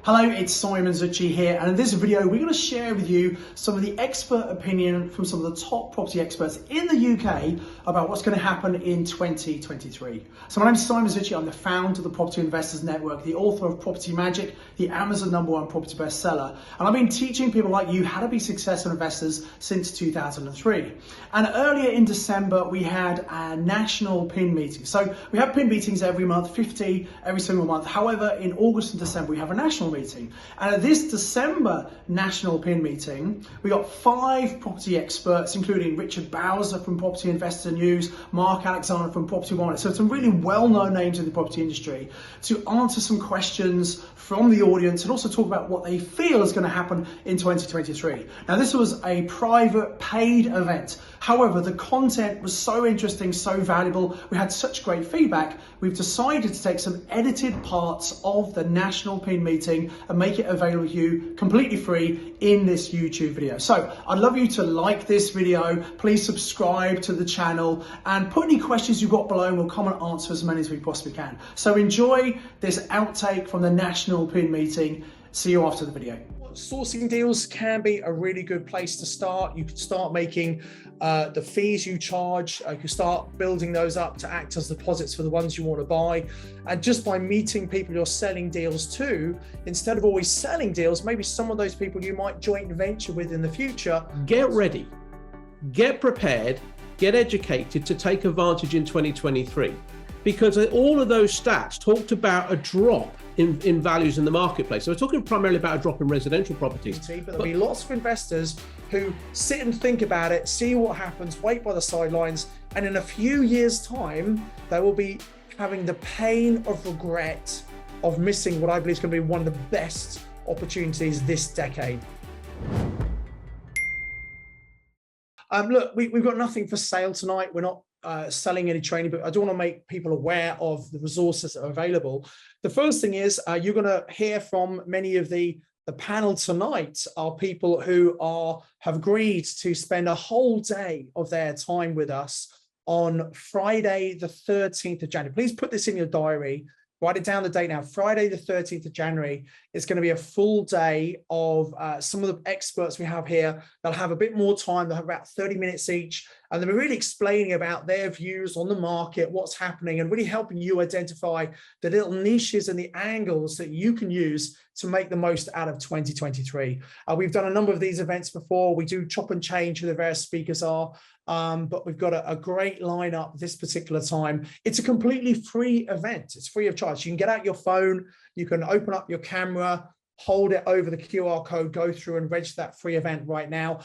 Hello, it's Simon Zutshi here, and in this video we're going to share with you some of the expert opinion from some of the top property experts in the UK about what's going to happen in 2023. So my name is Simon Zutshi, I'm the founder of the Property Investors Network, the author of Property Magic, the Amazon #1 property bestseller, and I've been teaching people like you how to be successful investors since 2003. And earlier in December we had a national PIN meeting. So we have PIN meetings every month, 50 every single month. However, in August and December we have a national meeting. And at this December national PIN meeting, we got 5 property experts, including Richard Bowser from Property Investor News, Mark Alexander from Property One. So some really well-known names in the property industry to answer some questions from the audience and also talk about what they feel is going to happen in 2023. Now, this was a private paid event. However, the content was so interesting, so valuable. We had such great feedback. We've decided to take some edited parts of the national PIN meeting and make it available to you completely free in this YouTube video. So I'd love you to like this video. Please subscribe to the channel and put any questions you've got below and we'll come and answer as many as we possibly can. So enjoy this outtake from the national PIN meeting. See you after the video. Sourcing deals can be a really good place to start. You can start making the fees you charge. You can start building those up to act as deposits for the ones you want to buy. And just by meeting people you're selling deals to, instead of always selling deals, maybe some of those people you might joint venture with in the future. Get ready, get prepared, get educated to take advantage in 2023. Because all of those stats talked about a drop in values in the marketplace. So we're talking primarily about a drop in residential properties. But there'll be lots of investors who sit and think about it, see what happens, wait by the sidelines, and in a few years' time, they will be having the pain of regret of missing what I believe is going to be one of the best opportunities this decade. Look, we've got nothing for sale tonight. We're not selling any training, but I do want to make people aware of the resources that are available. The first thing is you're going to hear from many of the panel tonight are people who have agreed to spend a whole day of their time with us on Friday, the 13th of January. Please put this in your diary. Write it down the date now. Friday, the 13th of January. It's going to be a full day of some of the experts we have here. They'll have a bit more time. They'll have about 30 minutes each. And they'll be really explaining about their views on the market, what's happening, and really helping you identify the little niches and the angles that you can use to make the most out of 2023. We've done a number of these events before. We do chop and change who the various speakers are. But we've got a great lineup this particular time. It's a completely free event. It's free of charge. You can get out your phone, you can open up your camera, hold it over the QR code, go through and register that free event right now.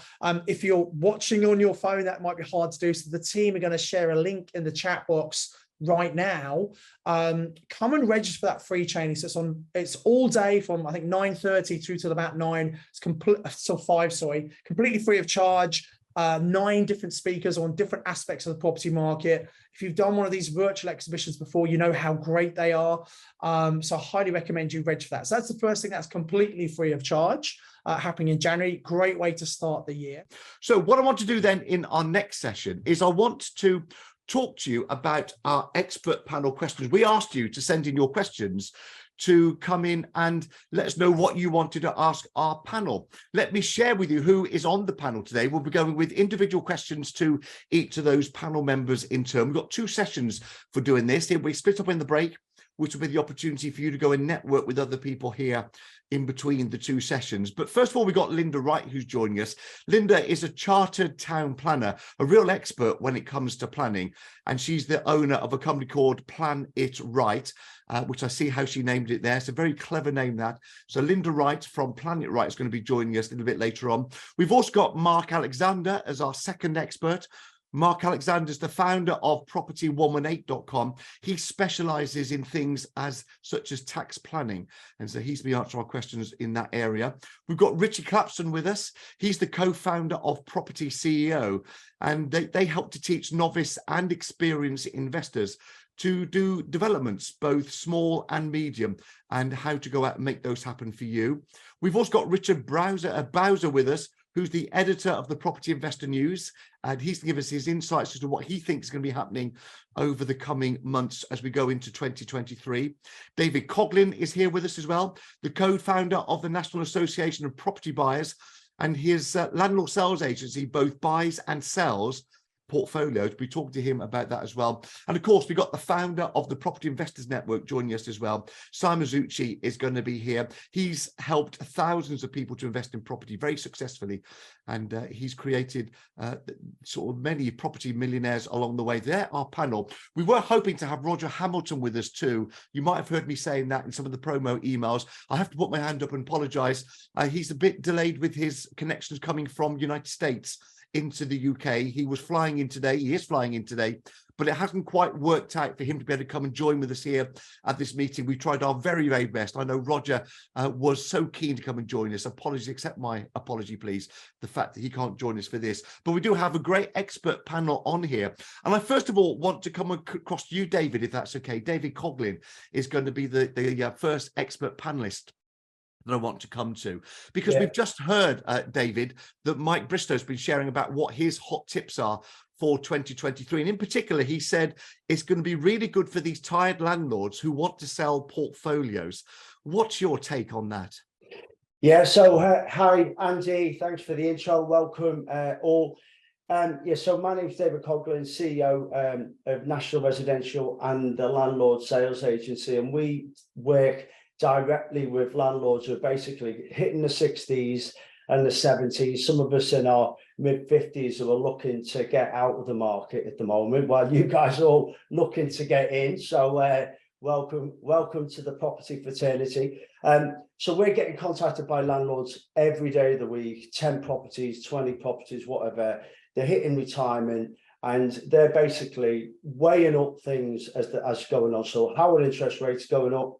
If you're watching on your phone, that might be hard to do. So the team are going to share a link in the chat box right now. Come and register for that free training. So it's all day from I think 9:30 through till about 9. It's till 5, sorry, completely free of charge. 9 different speakers on different aspects of the property market. If you've done one of these virtual exhibitions before, you know how great they are. So I highly recommend you register for that. So that's the first thing that's completely free of charge, happening in January. Great way to start the year. So what I want to do then in our next session is I want to talk to you about our expert panel questions. We asked you to send in your questions to come in and let us know what you wanted to ask our panel. Let me share with you who is on the panel today. We'll be going with individual questions to each of those panel members in turn. We've got 2 sessions for doing this. We split up in the break, which will be the opportunity for you to go and network with other people here in between the 2 sessions. But first of all, we've got Linda Wright, who's joining us. Linda is a chartered town planner, a real expert when it comes to planning. And she's the owner of a company called Plan It Right, which I see how she named it there. It's a very clever name, that. So Linda Wright from Plan It Right is going to be joining us a little bit later on. We've also got Mark Alexander as our second expert. Mark Alexander is the founder of property118.com. He specializes in things such as tax planning. And so he's been answering our questions in that area. We've got Richie Clapson with us. He's the co-founder of Property CEO. And they help to teach novice and experienced investors to do developments, both small and medium, and how to go out and make those happen for you. We've also got Richard Bowser with us who's the editor of the Property Investor News, and he's going to give us his insights as to what he thinks is going to be happening over the coming months as we go into 2023. David Coughlin is here with us as well, the co-founder of the National Association of Property Buyers, and his landlord sales agency both buys and sells portfolios. We talked to him about that as well. And of course, we got the founder of the Property Investors Network joining us as well. Simon Zutshi is going to be here. He's helped thousands of people to invest in property very successfully, and he's created sort of many property millionaires along the way. There, our panel. We were hoping to have Roger Hamilton with us too. You might have heard me saying that in some of the promo emails. I have to put my hand up and apologize. He's a bit delayed with his connections coming from United States into the UK. He was flying in today. He is flying in today, but it hasn't quite worked out for him to be able to come and join with us here at this meeting. We tried our very, very best. I know Roger was so keen to come and join us. Apologies, accept my apology, please, the fact that he can't join us for this. But we do have a great expert panel on here. And I first of all want to come across to you, David, if that's okay. David Coughlin is going to be the first expert panelist that I want to come to, because we've just heard, David, that Mike Bristow's been sharing about what his hot tips are for 2023. And in particular, he said it's going to be really good for these tired landlords who want to sell portfolios. What's your take on that? Yeah, so hi, Andy. Thanks for the intro. Welcome all. So my name is David Coughlin, CEO of National Residential and the Landlord Sales Agency, and we work directly with landlords who are basically hitting the 60s and the 70s. Some of us in our mid-50s who are looking to get out of the market at the moment, while you guys are all looking to get in. So welcome to the property fraternity. So we're getting contacted by landlords every day of the week, 10 properties, 20 properties, whatever. They're hitting retirement and they're basically weighing up things as going on. So how are interest rates going up?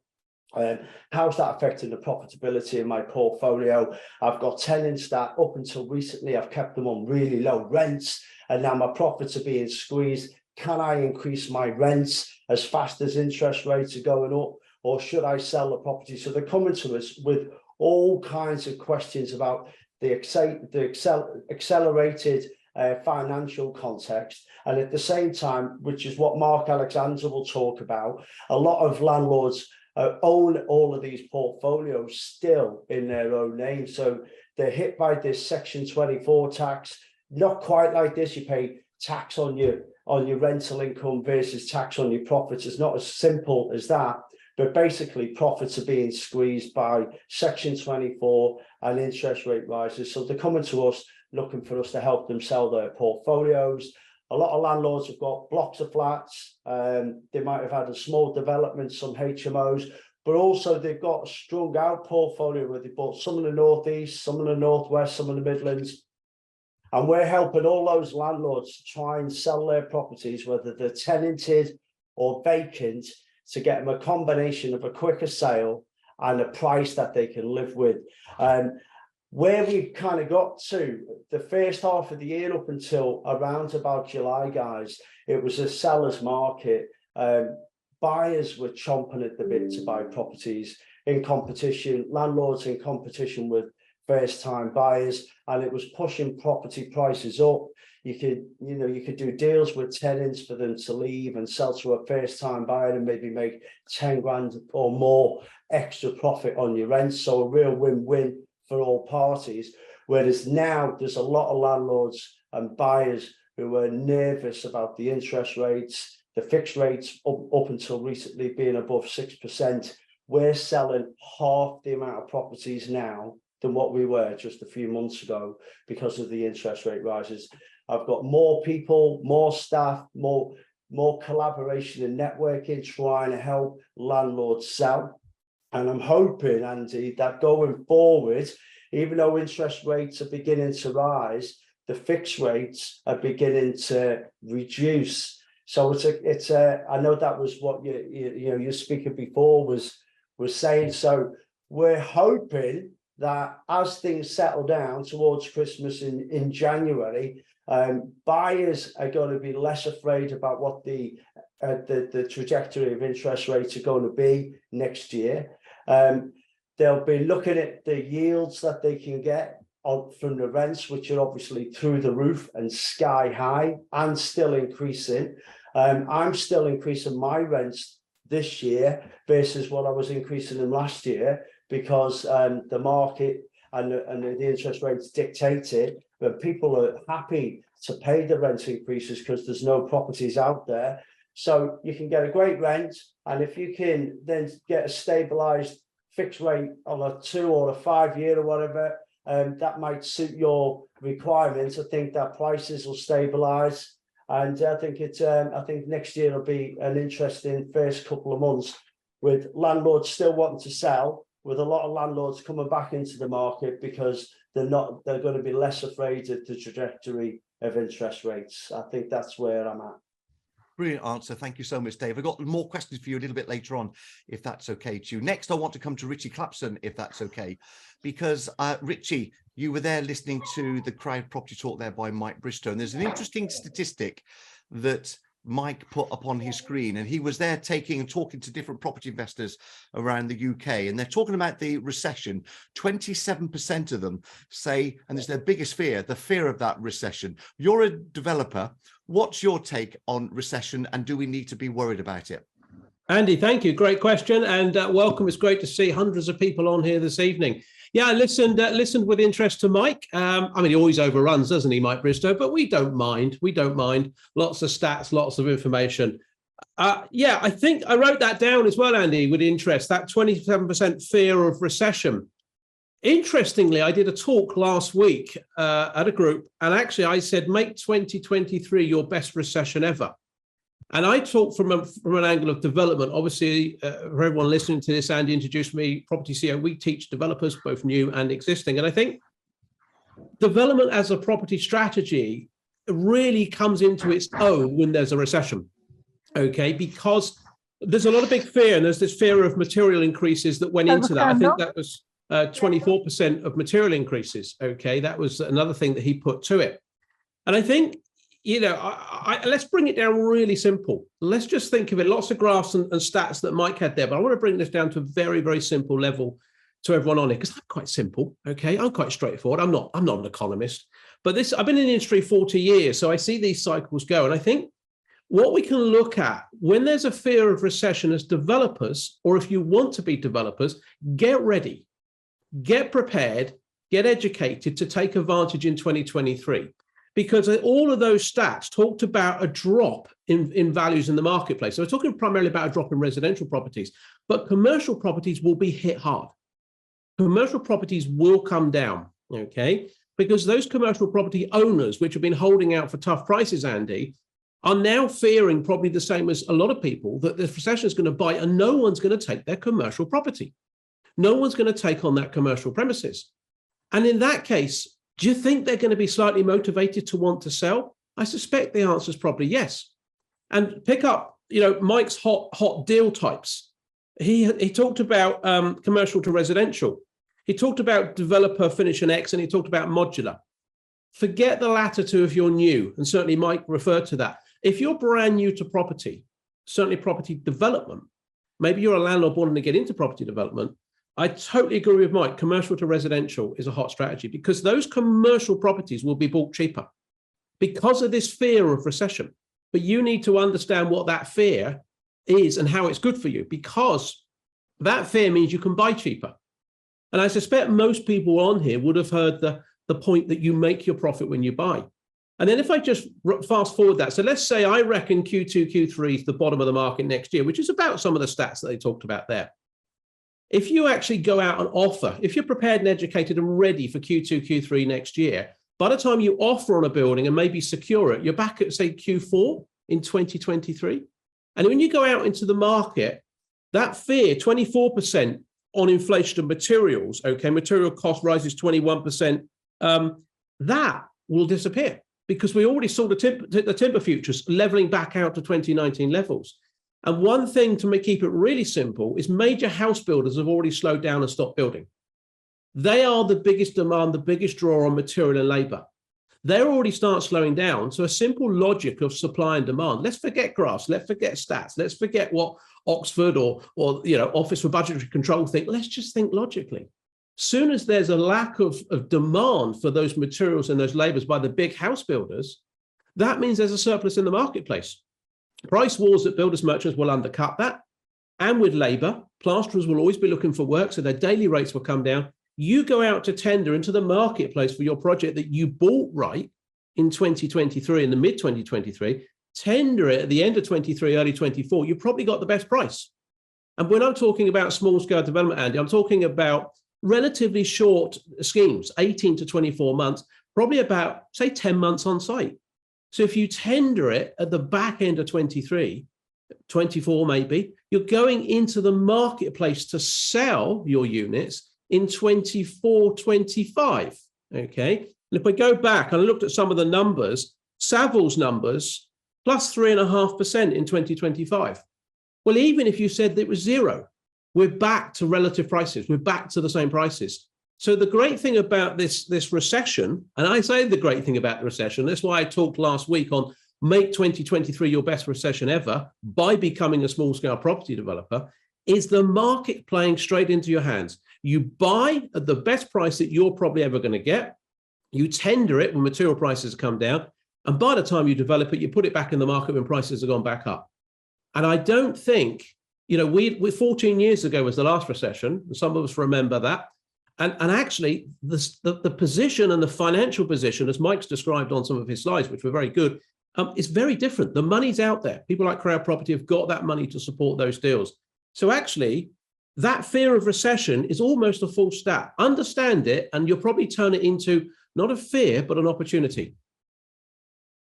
How's that affecting the profitability of my portfolio? I've got tenants that up until recently I've kept them on really low rents, and now my profits are being squeezed. Can I increase my rents as fast as interest rates are going up, or should I sell the property? So they're coming to us with all kinds of questions about the accelerated financial context, and at the same time, which is what Mark Alexander will talk about, a lot of landlords own all of these portfolios still in their own name. So they're hit by this Section 24 tax. Not quite like this. You pay tax on your rental income versus tax on your profits. It's not as simple as that. But basically, profits are being squeezed by Section 24 and interest rate rises. So they're coming to us looking for us to help them sell their portfolios. A lot of landlords have got blocks of flats. They might have had a small development, some HMOs, but also they've got a strung out portfolio where they bought some in the Northeast, some in the Northwest, some in the Midlands. And we're helping all those landlords to try and sell their properties, whether they're tenanted or vacant, to get them a combination of a quicker sale and a price that they can live with. Where we've kind of got to the first half of the year up until around about July, guys, it was a seller's market. Buyers were chomping at the bit to buy properties in competition, landlords in competition with first-time buyers, and it was pushing property prices up. You could do deals with tenants for them to leave and sell to a first-time buyer and maybe make 10 grand or more extra profit on your rent. So a real win-win for all parties. Whereas now there's a lot of landlords and buyers who are nervous about the interest rates, the fixed rates up until recently being above 6%. We're selling half the amount of properties now than what we were just a few months ago because of the interest rate rises. I've got more people, more staff, more collaboration and networking trying to help landlords sell. And I'm hoping, Andy, that going forward, even though interest rates are beginning to rise, the fixed rates are beginning to reduce. So it's I know that was what your speaker before was saying. So we're hoping that as things settle down towards Christmas in January, buyers are going to be less afraid about what the trajectory of interest rates are going to be next year. They'll be looking at the yields that they can get from the rents, which are obviously through the roof and sky high and still increasing. I'm still increasing my rents this year versus what I was increasing them last year, because the market and the interest rates dictate it, but people are happy to pay the rent increases because there's no properties out there. So you can get a great rent, and if you can then get a stabilized fixed rate on a 2 or a 5 year or whatever, that might suit your requirements. I think that prices will stabilize, and I think next year will be an interesting first couple of months, with landlords still wanting to sell, with a lot of landlords coming back into the market because they're going to be less afraid of the trajectory of interest rates. I think that's where I'm at. Brilliant answer. Thank you so much, Dave. I've got more questions for you a little bit later on, if that's okay to you. Next, I want to come to Richie Clapson, if that's okay, because Richie, you were there listening to the crowd property talk there by Mike Bristow, and there's an interesting statistic that Mike put up on his screen, and he was there talking to different property investors around the UK, and they're talking about the recession. 27% of them say, and it's their biggest fear, the fear of that recession. You're a developer. What's your take on recession, and do we need to be worried about it? Andy, thank you. Great question, and welcome. It's great to see hundreds of people on here this evening. Yeah, I listened with interest to Mike. I mean, he always overruns, doesn't he, Mike Bristow? But we don't mind. We don't mind. Lots of stats, lots of information. Yeah, I think I wrote that down as well, Andy, with interest, that 27% fear of recession. Interestingly, I did a talk last week at a group, and actually I said, make 2023 your best recession ever. And I talked from an angle of development. Obviously, for everyone listening to this, Andy introduced me, Property CEO. We teach developers, both new and existing. And I think development as a property strategy really comes into its own when there's a recession, okay? Because there's a lot of big fear, and there's this fear of material increases that went into that. I think that was 24% of material increases, okay? That was another thing that he put to it. And I think, you know, let's bring it down really simple. Let's just think of it, lots of graphs and stats that Mike had there, but I want to bring this down to a very, very simple level to everyone on it, because I'm quite simple, okay? I'm quite straightforward. I'm not an economist, but I've been in the industry 40 years, so I see these cycles go. And I think what we can look at when there's a fear of recession as developers, or if you want to be developers, get ready, get prepared, get educated to take advantage in 2023. Because all of those stats talked about a drop in values in the marketplace. So we're talking primarily about a drop in residential properties, but commercial properties will be hit hard. Commercial properties will come down, okay? Because those commercial property owners, which have been holding out for tough prices, Andy, are now fearing, probably the same as a lot of people, that the recession is going to bite and no one's going to take their commercial property. No one's going to take on that commercial premises. And in that case, do you think they're going to be slightly motivated to want to sell? I suspect the answer is probably yes. And pick up, you know, Mike's hot deal types. He talked about commercial to residential. He talked about developer finish and X, and he talked about modular. Forget the latter two if you're new, and certainly Mike referred to that. If you're brand new to property, certainly property development, maybe you're a landlord wanting to get into property development, I totally agree with Mike. Commercial to residential is a hot strategy, because those commercial properties will be bought cheaper because of this fear of recession. But you need to understand what that fear is and how it's good for you, because that fear means you can buy cheaper. And I suspect most people on here would have heard the point that you make your profit when you buy. And then if I just fast forward that, so let's say I reckon Q2, Q3 is the bottom of the market next year, which is about some of the stats that they talked about there. If you actually go out and offer, if you're prepared and educated and ready for Q2, Q3 next year, by the time you offer on a building and maybe secure it, you're back at, say, Q4 in 2023. And when you go out into the market, that fear, 24% on inflation of materials, okay, material cost rises 21%, that will disappear, because we already saw the timber futures leveling back out to 2019 levels. And one thing to keep it really simple is major house builders have already slowed down and stopped building. They are the biggest demand, the biggest draw on material and labor. They're already start slowing down. So a simple logic of supply and demand. Let's forget graphs. Let's forget stats. Let's forget what Oxford or you know, Office for Budgetary Control think. Let's just think logically. Soon as there's a lack of demand for those materials and those labours by the big house builders, that means there's a surplus in the marketplace. Price wars at builders merchants will undercut that. And with labour, plasterers will always be looking for work, so their daily rates will come down. You go out to tender into the marketplace for your project that you bought right in 2023, in the mid 2023, tender it at the end of 23, early 24, you probably got the best price. And when I'm talking about small scale development, Andy, I'm talking about relatively short schemes, 18 to 24 months, probably about, say, 10 months on site. So if you tender it at the back end of 23, 24 maybe, you're going into the marketplace to sell your units in 24, 25, okay? And if we go back and I looked at some of the numbers, Savills numbers, plus 3.5% in 2025. Well, even if you said that it was zero, we're back to relative prices. We're back to the same prices. So the great thing about this recession, and I say the great thing about the recession, that's why I talked last week on make 2023 your best recession ever by becoming a small scale property developer, is the market playing straight into your hands. You buy at the best price that you're probably ever going to get. You tender it when material prices come down. And by the time you develop it, you put it back in the market when prices have gone back up. And I don't think, we 14 years ago was the last recession. And some of us remember that. And actually, the position and the financial position, as Mike's described on some of his slides, which were very good, is very different. The money's out there. People like Crowd Property have got that money to support those deals. So actually, that fear of recession is almost a false stat. Understand it, and you'll probably turn it into not a fear, but an opportunity.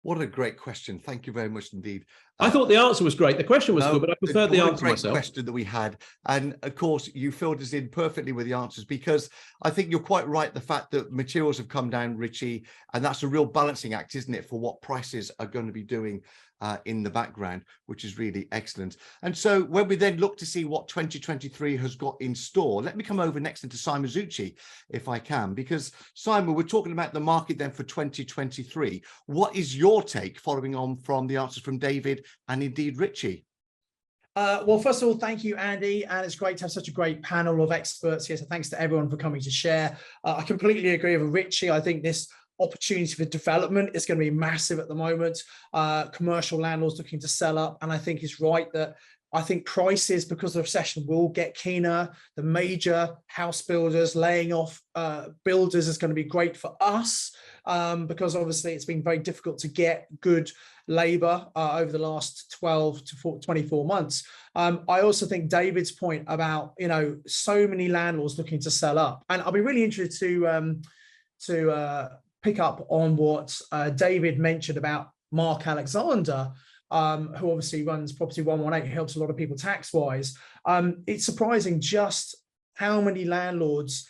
What a great question. Thank you very much indeed. I thought the answer was great. The question was good, but I preferred the answer myself. Question that we had. And of course, you filled us in perfectly with the answers, because I think you're quite right. The fact that materials have come down, Richie, and that's a real balancing act, isn't it, for what prices are going to be doing in the background, which is really excellent. And so when we then look to see what 2023 has got in store, let me come over next into Simon Zutshi, if I can, because Simon, we're talking about the market then for 2023. What is your take following on from the answers from David and indeed Richie? Well, first of all, thank you, Andy. And it's great to have such a great panel of experts here. So thanks to everyone for coming to share. I completely agree with Richie. I think this opportunity for development is going to be massive at the moment. Commercial landlords looking to sell up. And I think he's right that I think prices, because of the recession, will get keener. The major house builders laying off builders is going to be great for us, because obviously it's been very difficult to get good labor over the last 12 to 24 months. I also think David's point about, so many landlords looking to sell up. And I'll be really interested to pick up on what David mentioned about Mark Alexander, who obviously runs Property 118, who helps a lot of people tax-wise. It's surprising just how many landlords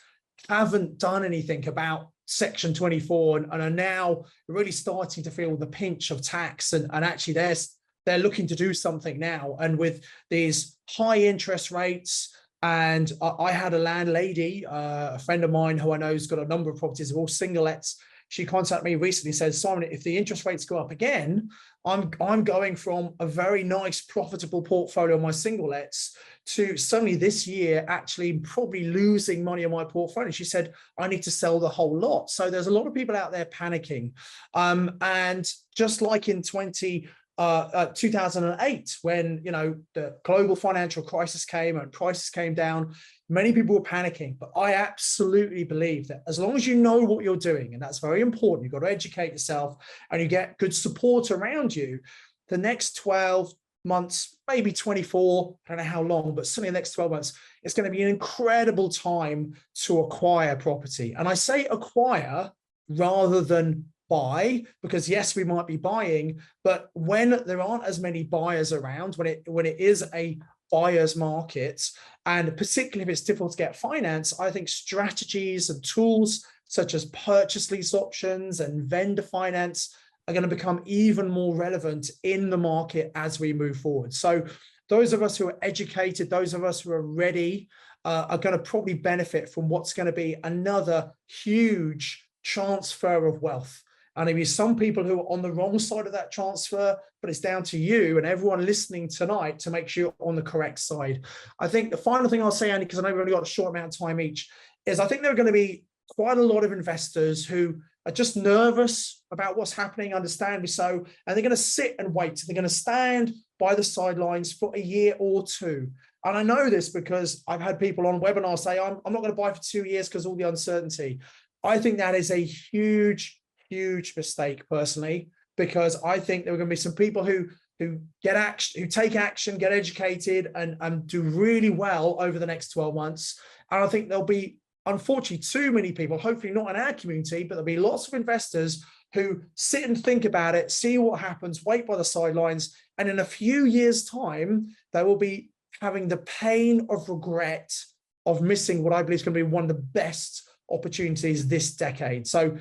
haven't done anything about Section 24 and are now really starting to feel the pinch of tax, and actually they're looking to do something now. And with these high interest rates, and I had a landlady, a friend of mine who I know has got a number of properties, all single lets. She contacted me recently and said, Simon, if the interest rates go up again, I'm going from a very nice, profitable portfolio on my single lets to suddenly this year actually probably losing money on my portfolio. She said, I need to sell the whole lot. So there's a lot of people out there panicking. And just like in 2008, when the global financial crisis came and prices came down, many people were panicking. But I absolutely believe that as long as you know what you're doing, and that's very important, you've got to educate yourself and you get good support around you, the next 12 months, maybe 24, I don't know how long, but certainly the next 12 months, it's going to be an incredible time to acquire property. And I say acquire rather than buy, because yes, we might be buying, but when there aren't as many buyers around, when it is a buyer's market, and particularly if it's difficult to get finance, I think strategies and tools such as purchase lease options and vendor finance are going to become even more relevant in the market as we move forward. So those of us who are educated, those of us who are ready, are going to probably benefit from what's going to be another huge transfer of wealth. And maybe some people who are on the wrong side of that transfer, but it's down to you and everyone listening tonight to make sure you're on the correct side. I think the final thing I'll say, Andy, because I know we've only got a short amount of time each, is I think there are going to be quite a lot of investors who are just nervous about what's happening, understandably so, and they're going to sit and wait. They're going to stand by the sidelines for a year or two. And I know this because I've had people on webinars say, I'm not going to buy for 2 years because all the uncertainty. I think that is a huge, huge mistake personally, because I think there are going to be some people who get action, who take action, get educated, and do really well over the next 12 months. And I think there'll be, unfortunately, too many people, hopefully not in our community, but there'll be lots of investors who sit and think about it, see what happens, wait by the sidelines, and in a few years' time, they will be having the pain of regret of missing what I believe is going to be one of the best opportunities this decade. So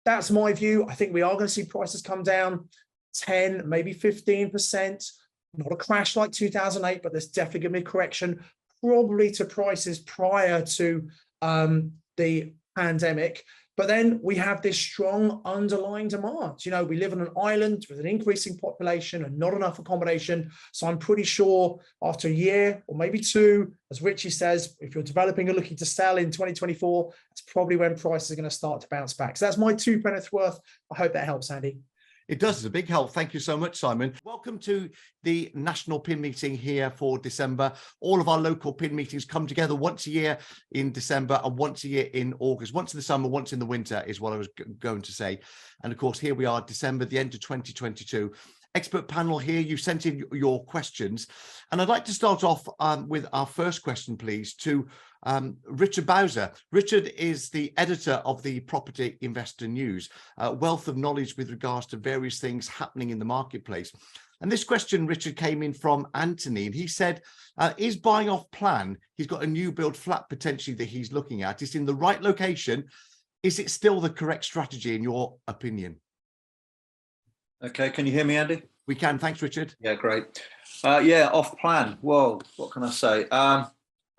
that's my view. I think we are going to see prices come down 10, maybe 15%, not a crash like 2008, but there's definitely going to be a correction, probably to prices prior to the pandemic. But then we have this strong underlying demand. You know, we live on an island with an increasing population and not enough accommodation. So I'm pretty sure after a year or maybe two, as Richie says, if you're developing and looking to sell in 2024, that's probably when prices are going to start to bounce back. So that's my 2 pence worth. I hope that helps, Andy. It does. It's a big help. Thank you so much, Simon. Welcome to the National PIN meeting here for December. All of our local PIN meetings come together once a year in December and once a year in August. Once in the summer, once in the winter is what I was going to say. And of course, here we are, December, the end of 2022. Expert panel here, you sent in your questions. And I'd like to start off with our first question, please, to Richard Bowser. Richard is the editor of the Property Investor News, a wealth of knowledge with regards to various things happening in the marketplace. And this question, Richard, came in from Anthony, and he said, is buying off plan, he's got a new build flat potentially that he's looking at, it's in the right location. Is it still the correct strategy in your opinion? Okay, can you hear me, Andy? We can, thanks, Richard. Yeah, great. Yeah, off plan. Well, what can I say?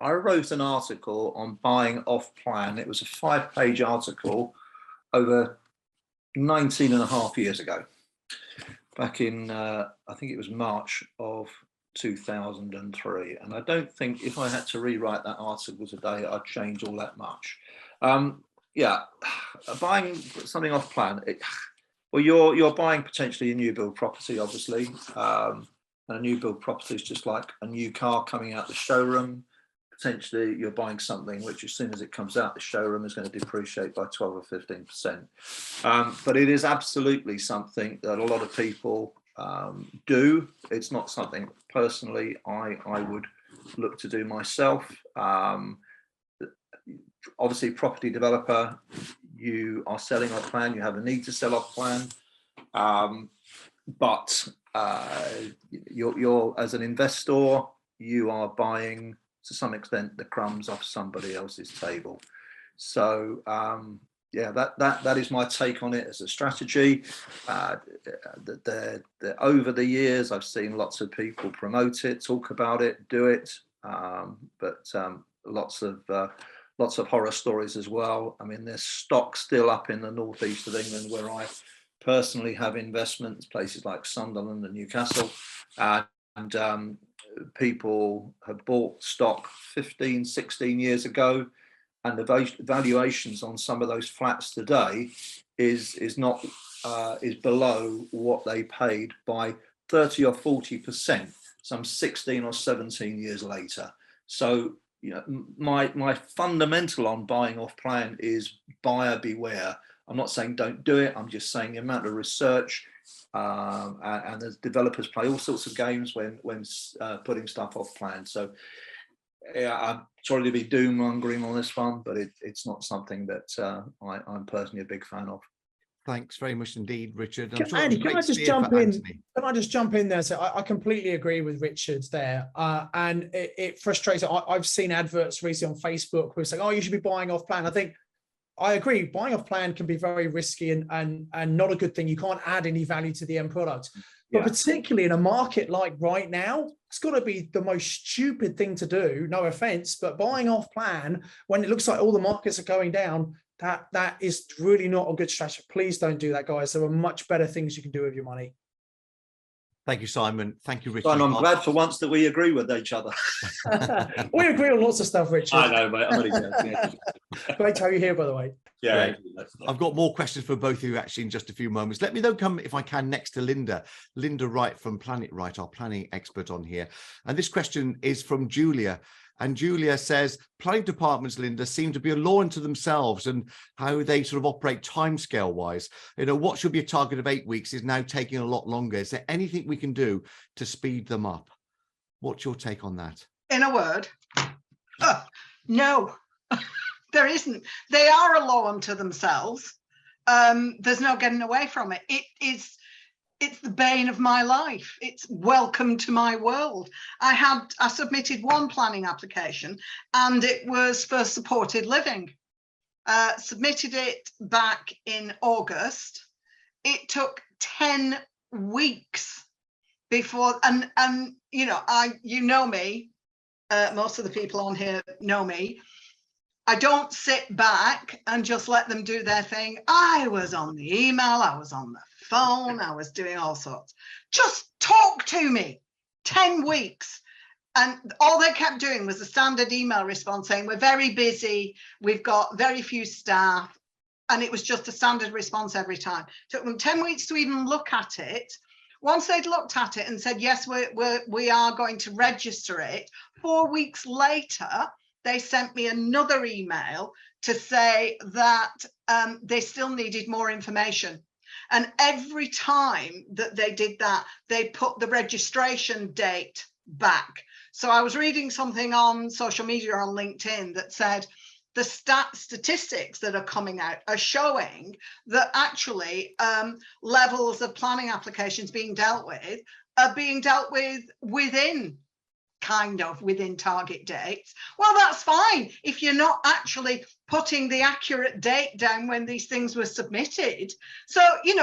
I wrote an article on buying off plan. It was a 5-page article over 19 and a half years ago, back in, I think it was March of 2003. And I don't think if I had to rewrite that article today, I'd change all that much. Yeah, buying something off plan. Well, you're buying potentially a new build property, obviously, and a new build property is just like a new car coming out the showroom. Potentially, you're buying something which, as soon as it comes out the showroom, is going to depreciate by 12 or 15%. But it is absolutely something that a lot of people do. It's not something personally I would look to do myself. Obviously, property developer, you are selling off plan, you have a need to sell off plan, but you're as an investor, you are buying to some extent the crumbs off somebody else's table. So yeah, that is my take on it as a strategy. Over the years, I've seen lots of people promote it, talk about it, do it, but lots of horror stories as well. I mean, there's stock still up in the northeast of England where I personally have investments, places like Sunderland and Newcastle, and people have bought stock 15, 16 years ago, and the valuations on some of those flats today is below what they paid by 30 or 40% some 16 or 17 years later. So, you know, my fundamental on buying off plan is buyer beware. I'm not saying don't do it. I'm just saying the amount of research and the developers play all sorts of games when putting stuff off plan. So yeah, I'm sorry to be doom mongering on this one, but it's not something that I'm personally a big fan of. Thanks very much indeed, Richard. Andy, can I just jump in? Can I just jump in there? So I completely agree with Richard there. And it frustrates. I've seen adverts recently on Facebook who are saying, oh, you should be buying off plan. I think I agree. Buying off plan can be very risky and not a good thing. You can't add any value to the end product. But particularly in a market like right now, it's got to be the most stupid thing to do. No offense, but buying off plan when it looks like all the markets are going down, that is really not a good strategy. Please don't do that, guys. There are much better things you can do with your money. Thank you, Simon. Thank you, Richard. And I'm glad for once that we agree with each other. We agree on lots of stuff, Richard. I know, mate. I'm only joking. Great to have you here, by the way. Yeah. I've got more questions for both of you actually in just a few moments. Let me though come, if I can, next to Linda. Linda Wright from Planet Right, our planning expert on here. And this question is from Julia. And Julia says, planning departments, Linda, seem to be a law unto themselves and how they sort of operate timescale wise. You know, what should be a target of 8 weeks is now taking a lot longer. Is there anything we can do to speed them up? What's your take on that? In a word, no, there isn't. They are a law unto themselves. There's no getting away from it. It's the bane of my life. It's welcome to my world. I submitted one planning application and it was for supported living. Submitted it back in August. It took 10 weeks before, and you know me, most of the people on here know me. I don't sit back and just let them do their thing. I was on the email, I was on the phone, I was doing all sorts. Just talk to me. 10 weeks. And all they kept doing was a standard email response saying, we're very busy, we've got very few staff. And it was just a standard response every time. It took them 10 weeks to even look at it. Once they'd looked at it and said, yes, we are going to register it, 4 weeks later, they sent me another email to say that they still needed more information. And every time that they did that, they put the registration date back. So I was reading something on social media on LinkedIn that said the statistics that are coming out are showing that actually levels of planning applications being dealt with are being dealt with within target dates. Well, that's fine if you're not actually putting the accurate date down when these things were submitted. So, you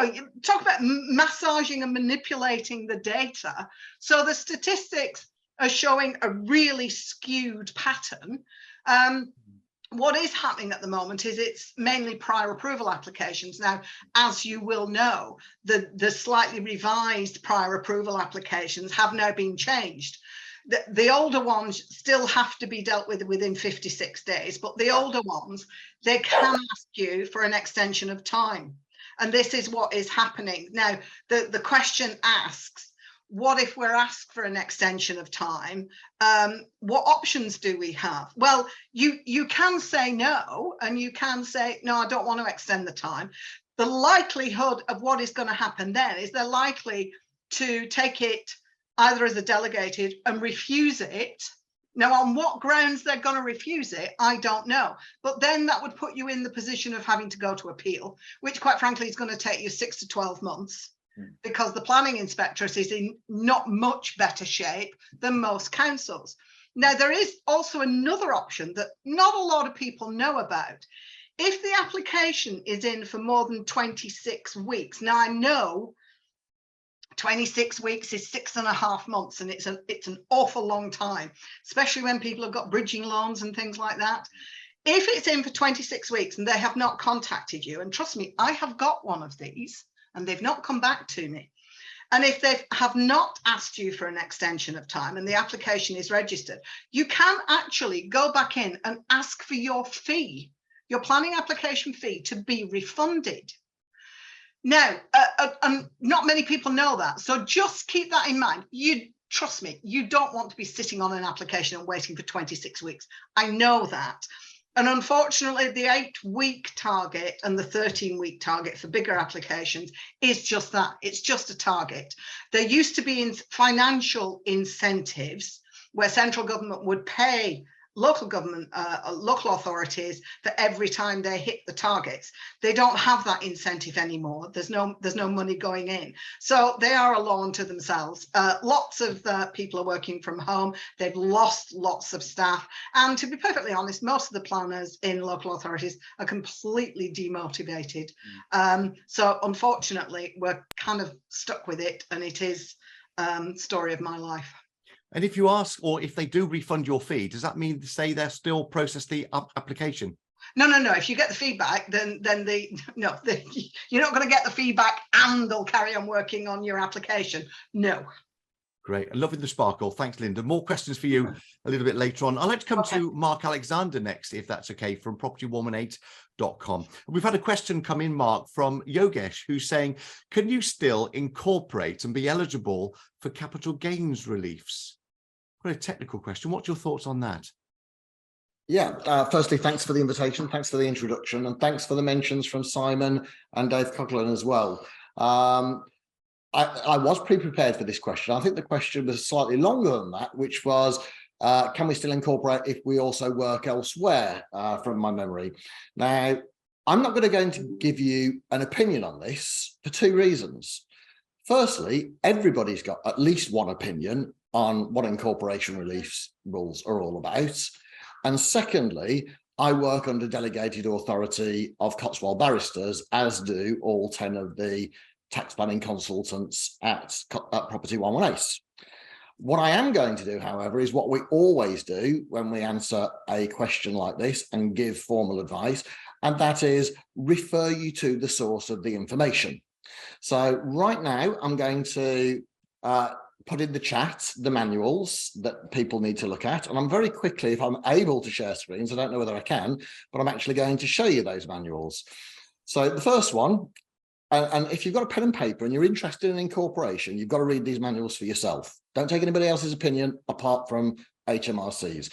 talk about massaging and manipulating the data. So the statistics are showing a really skewed pattern. What is happening at the moment is it's mainly prior approval applications. Now, as you will know, the slightly revised prior approval applications have now been changed. The older ones still have to be dealt with within 56 days, but the older ones, they can ask you for an extension of time. And this is what is happening. Now, the question asks, what if we're asked for an extension of time? What options do we have? Well, you can say no, and you can say, no, I don't want to extend the time. The likelihood of what is going to happen then is they're likely to take it either as a delegated and refuse it. Now, on what grounds they're going to refuse it, I don't know. But then that would put you in the position of having to go to appeal, which quite frankly is going to take you 6 to 12 months because the planning inspectorate is in not much better shape than most councils. Now, there is also another option that not a lot of people know about. If the application is in for more than 26 weeks, now I know 26 weeks is 6.5 months, and it's an awful long time, especially when people have got bridging loans and things like that. If it's in for 26 weeks and they have not contacted you, and trust me, I have got one of these and they've not come back to me. And if they have not asked you for an extension of time and the application is registered, you can actually go back in and ask for your fee, your planning application fee, to be refunded. Now, not many people know that. So just keep that in mind. Trust me, you don't want to be sitting on an application and waiting for 26 weeks. I know that. And unfortunately, the 8-week target and the 13-week target for bigger applications is just that. It's just a target. There used to be financial incentives where central government would pay local government, local authorities for every time they hit the targets. They don't have that incentive anymore. There's no money going in. So they are a law unto themselves. Lots of people are working from home. They've lost lots of staff. And to be perfectly honest, most of the planners in local authorities are completely demotivated. So unfortunately, we're kind of stuck with it, and it is story of my life. And if you ask, or if they do refund your fee, does that mean to say they'll still process the application? No. If you get the feedback, then you're not going to get the feedback and they'll carry on working on your application. No. Great. I'm loving the sparkle. Thanks, Linda. More questions for you a little bit later on. I'd like to come to Mark Alexander next, if that's okay, from propertywoman8.com. We've had a question come in, Mark, from Yogesh, who's saying, can you still incorporate and be eligible for capital gains reliefs? Quite a technical question. What's your thoughts on that? Yeah, firstly, thanks for the invitation. Thanks for the introduction. And thanks for the mentions from Simon and Dave Coughlin as well. I was pre-prepared for this question. I think the question was slightly longer than that, which was, can we still incorporate if we also work elsewhere, from my memory? Now, I'm not going to give you an opinion on this for two reasons. Firstly, everybody's got at least one opinion on what incorporation relief rules are all about. And secondly, I work under delegated authority of Cotswold barristers, as do all 10 of the tax planning consultants at Property 118. What I am going to do, however, is what we always do when we answer a question like this and give formal advice, and that is refer you to the source of the information. So right now, I'm going to put in the chat the manuals that people need to look at, and I'm very quickly, if I'm able to share screens, I don't know whether I can, but I'm actually going to show you those manuals. So the first one, and if you've got a pen and paper and you're interested in incorporation, you've got to read these manuals for yourself. Don't take anybody else's opinion apart from HMRC's.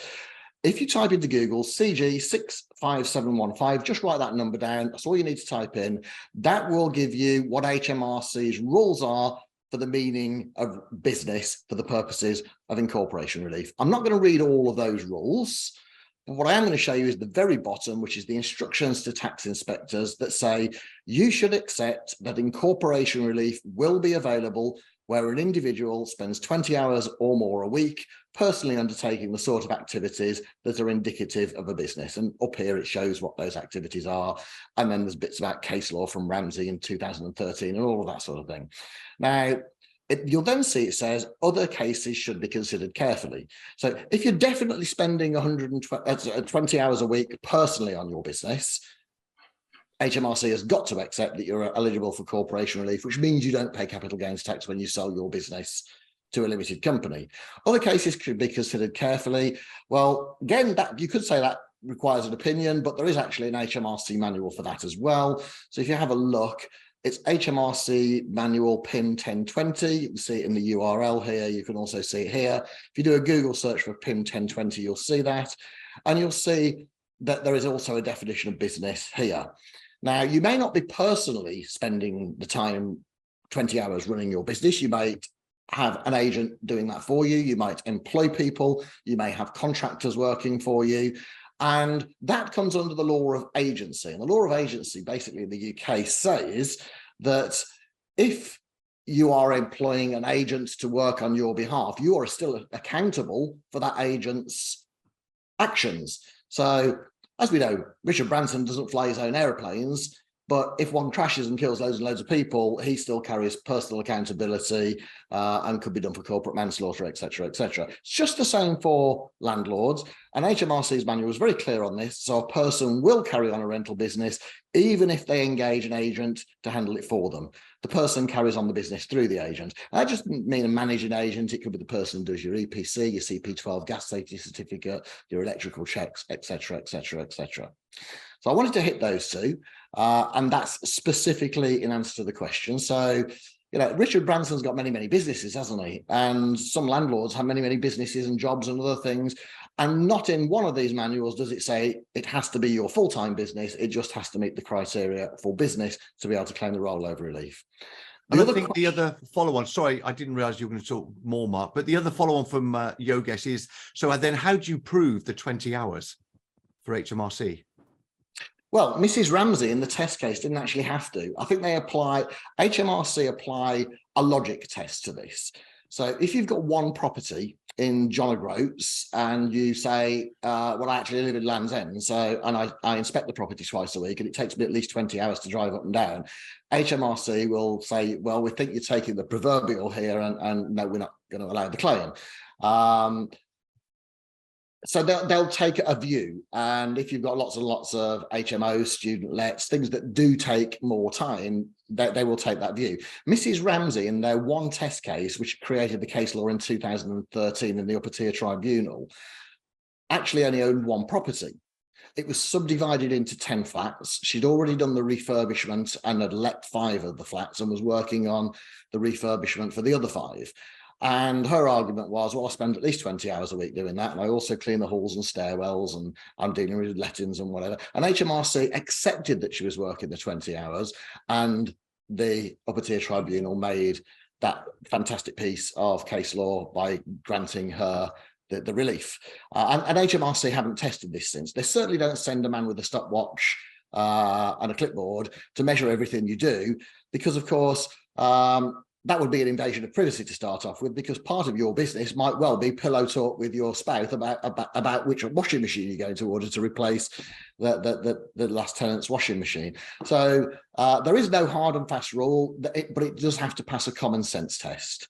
If you type into Google CG 65715, just write that number down. That's all you need to type in. That will give you what HMRC's rules are for the meaning of business for the purposes of incorporation relief. I'm not going to read all of those rules. But what I am going to show you is the very bottom, which is the instructions to tax inspectors that say you should accept that incorporation relief will be available where an individual spends 20 hours or more a week personally undertaking the sort of activities that are indicative of a business. And up here it shows what those activities are. And then there's bits about case law from Ramsey in 2013 and all of that sort of thing. Now, you'll then see it says other cases should be considered carefully. So if you're definitely spending 120 hours a week personally on your business, HMRC has got to accept that you're eligible for corporation relief, which means you don't pay capital gains tax when you sell your business to a limited company. Other cases could be considered carefully. Well, again, that you could say that requires an opinion, but there is actually an HMRC manual for that as well. So if you have a look, it's HMRC manual PIN 1020. You can see it in the URL here. You can also see it here. If you do a Google search for PIN 1020, you'll see that. And you'll see that there is also a definition of business here. Now, you may not be personally spending the time 20 hours running your business. You might have an agent doing that for you. You might employ people. You may have contractors working for you. And that comes under the law of agency. And the law of agency, basically in the UK, says that if you are employing an agent to work on your behalf, you are still accountable for that agent's actions. So, as we know, Richard Branson doesn't fly his own airplanes, but if one crashes and kills loads and loads of people, he still carries personal accountability and could be done for corporate manslaughter, etc., etc. It's just the same for landlords. And HMRC's manual is very clear on this. So a person will carry on a rental business, even if they engage an agent to handle it for them. The person carries on the business through the agent. And that just mean a managing agent. It could be the person who does your EPC, your CP12 gas safety certificate, your electrical checks, etc., etc., etc. So I wanted to hit those two, and that's specifically in answer to the question. So, you know, Richard Branson's got many, many businesses, hasn't he? And some landlords have many, many businesses and jobs and other things. And not in one of these manuals does it say it has to be your full-time business. It just has to meet the criteria for business to be able to claim the rollover relief. And I think the other follow-on, sorry, I didn't realize you were going to talk more, Mark, but the other follow-on from Yogesh is, so then how do you prove the 20 hours for HMRC? Well, Mrs. Ramsey in the test case didn't actually have to. I think HMRC apply a logic test to this. So if you've got one property in John O'Groats and you say, well, I actually live in Land's End, and I inspect the property twice a week and it takes me at least 20 hours to drive up and down, HMRC will say, well, we think you're taking the proverbial here and no, we're not going to allow the claim. So they'll take a view, and if you've got lots and lots of HMOs, student lets, things that do take more time, they will take that view. Mrs. Ramsey, in their one test case, which created the case law in 2013 in the Upper Tier Tribunal, actually only owned one property. It was subdivided into 10 flats. She'd already done the refurbishment and had let 5 of the flats and was working on the refurbishment for the other 5. And her argument was, well, I spend at least 20 hours a week doing that. And I also clean the halls and stairwells, and I'm dealing with lettings and whatever. And HMRC accepted that she was working the 20 hours, and the Upper Tier Tribunal made that fantastic piece of case law by granting her the relief. And HMRC haven't tested this since. They certainly don't send a man with a stopwatch and a clipboard to measure everything you do, because, of course, that would be an invasion of privacy to start off with, because part of your business might well be pillow talk with your spouse about which washing machine you're going to order to replace the last tenant's washing machine. So there is no hard and fast rule, but it does have to pass a common sense test.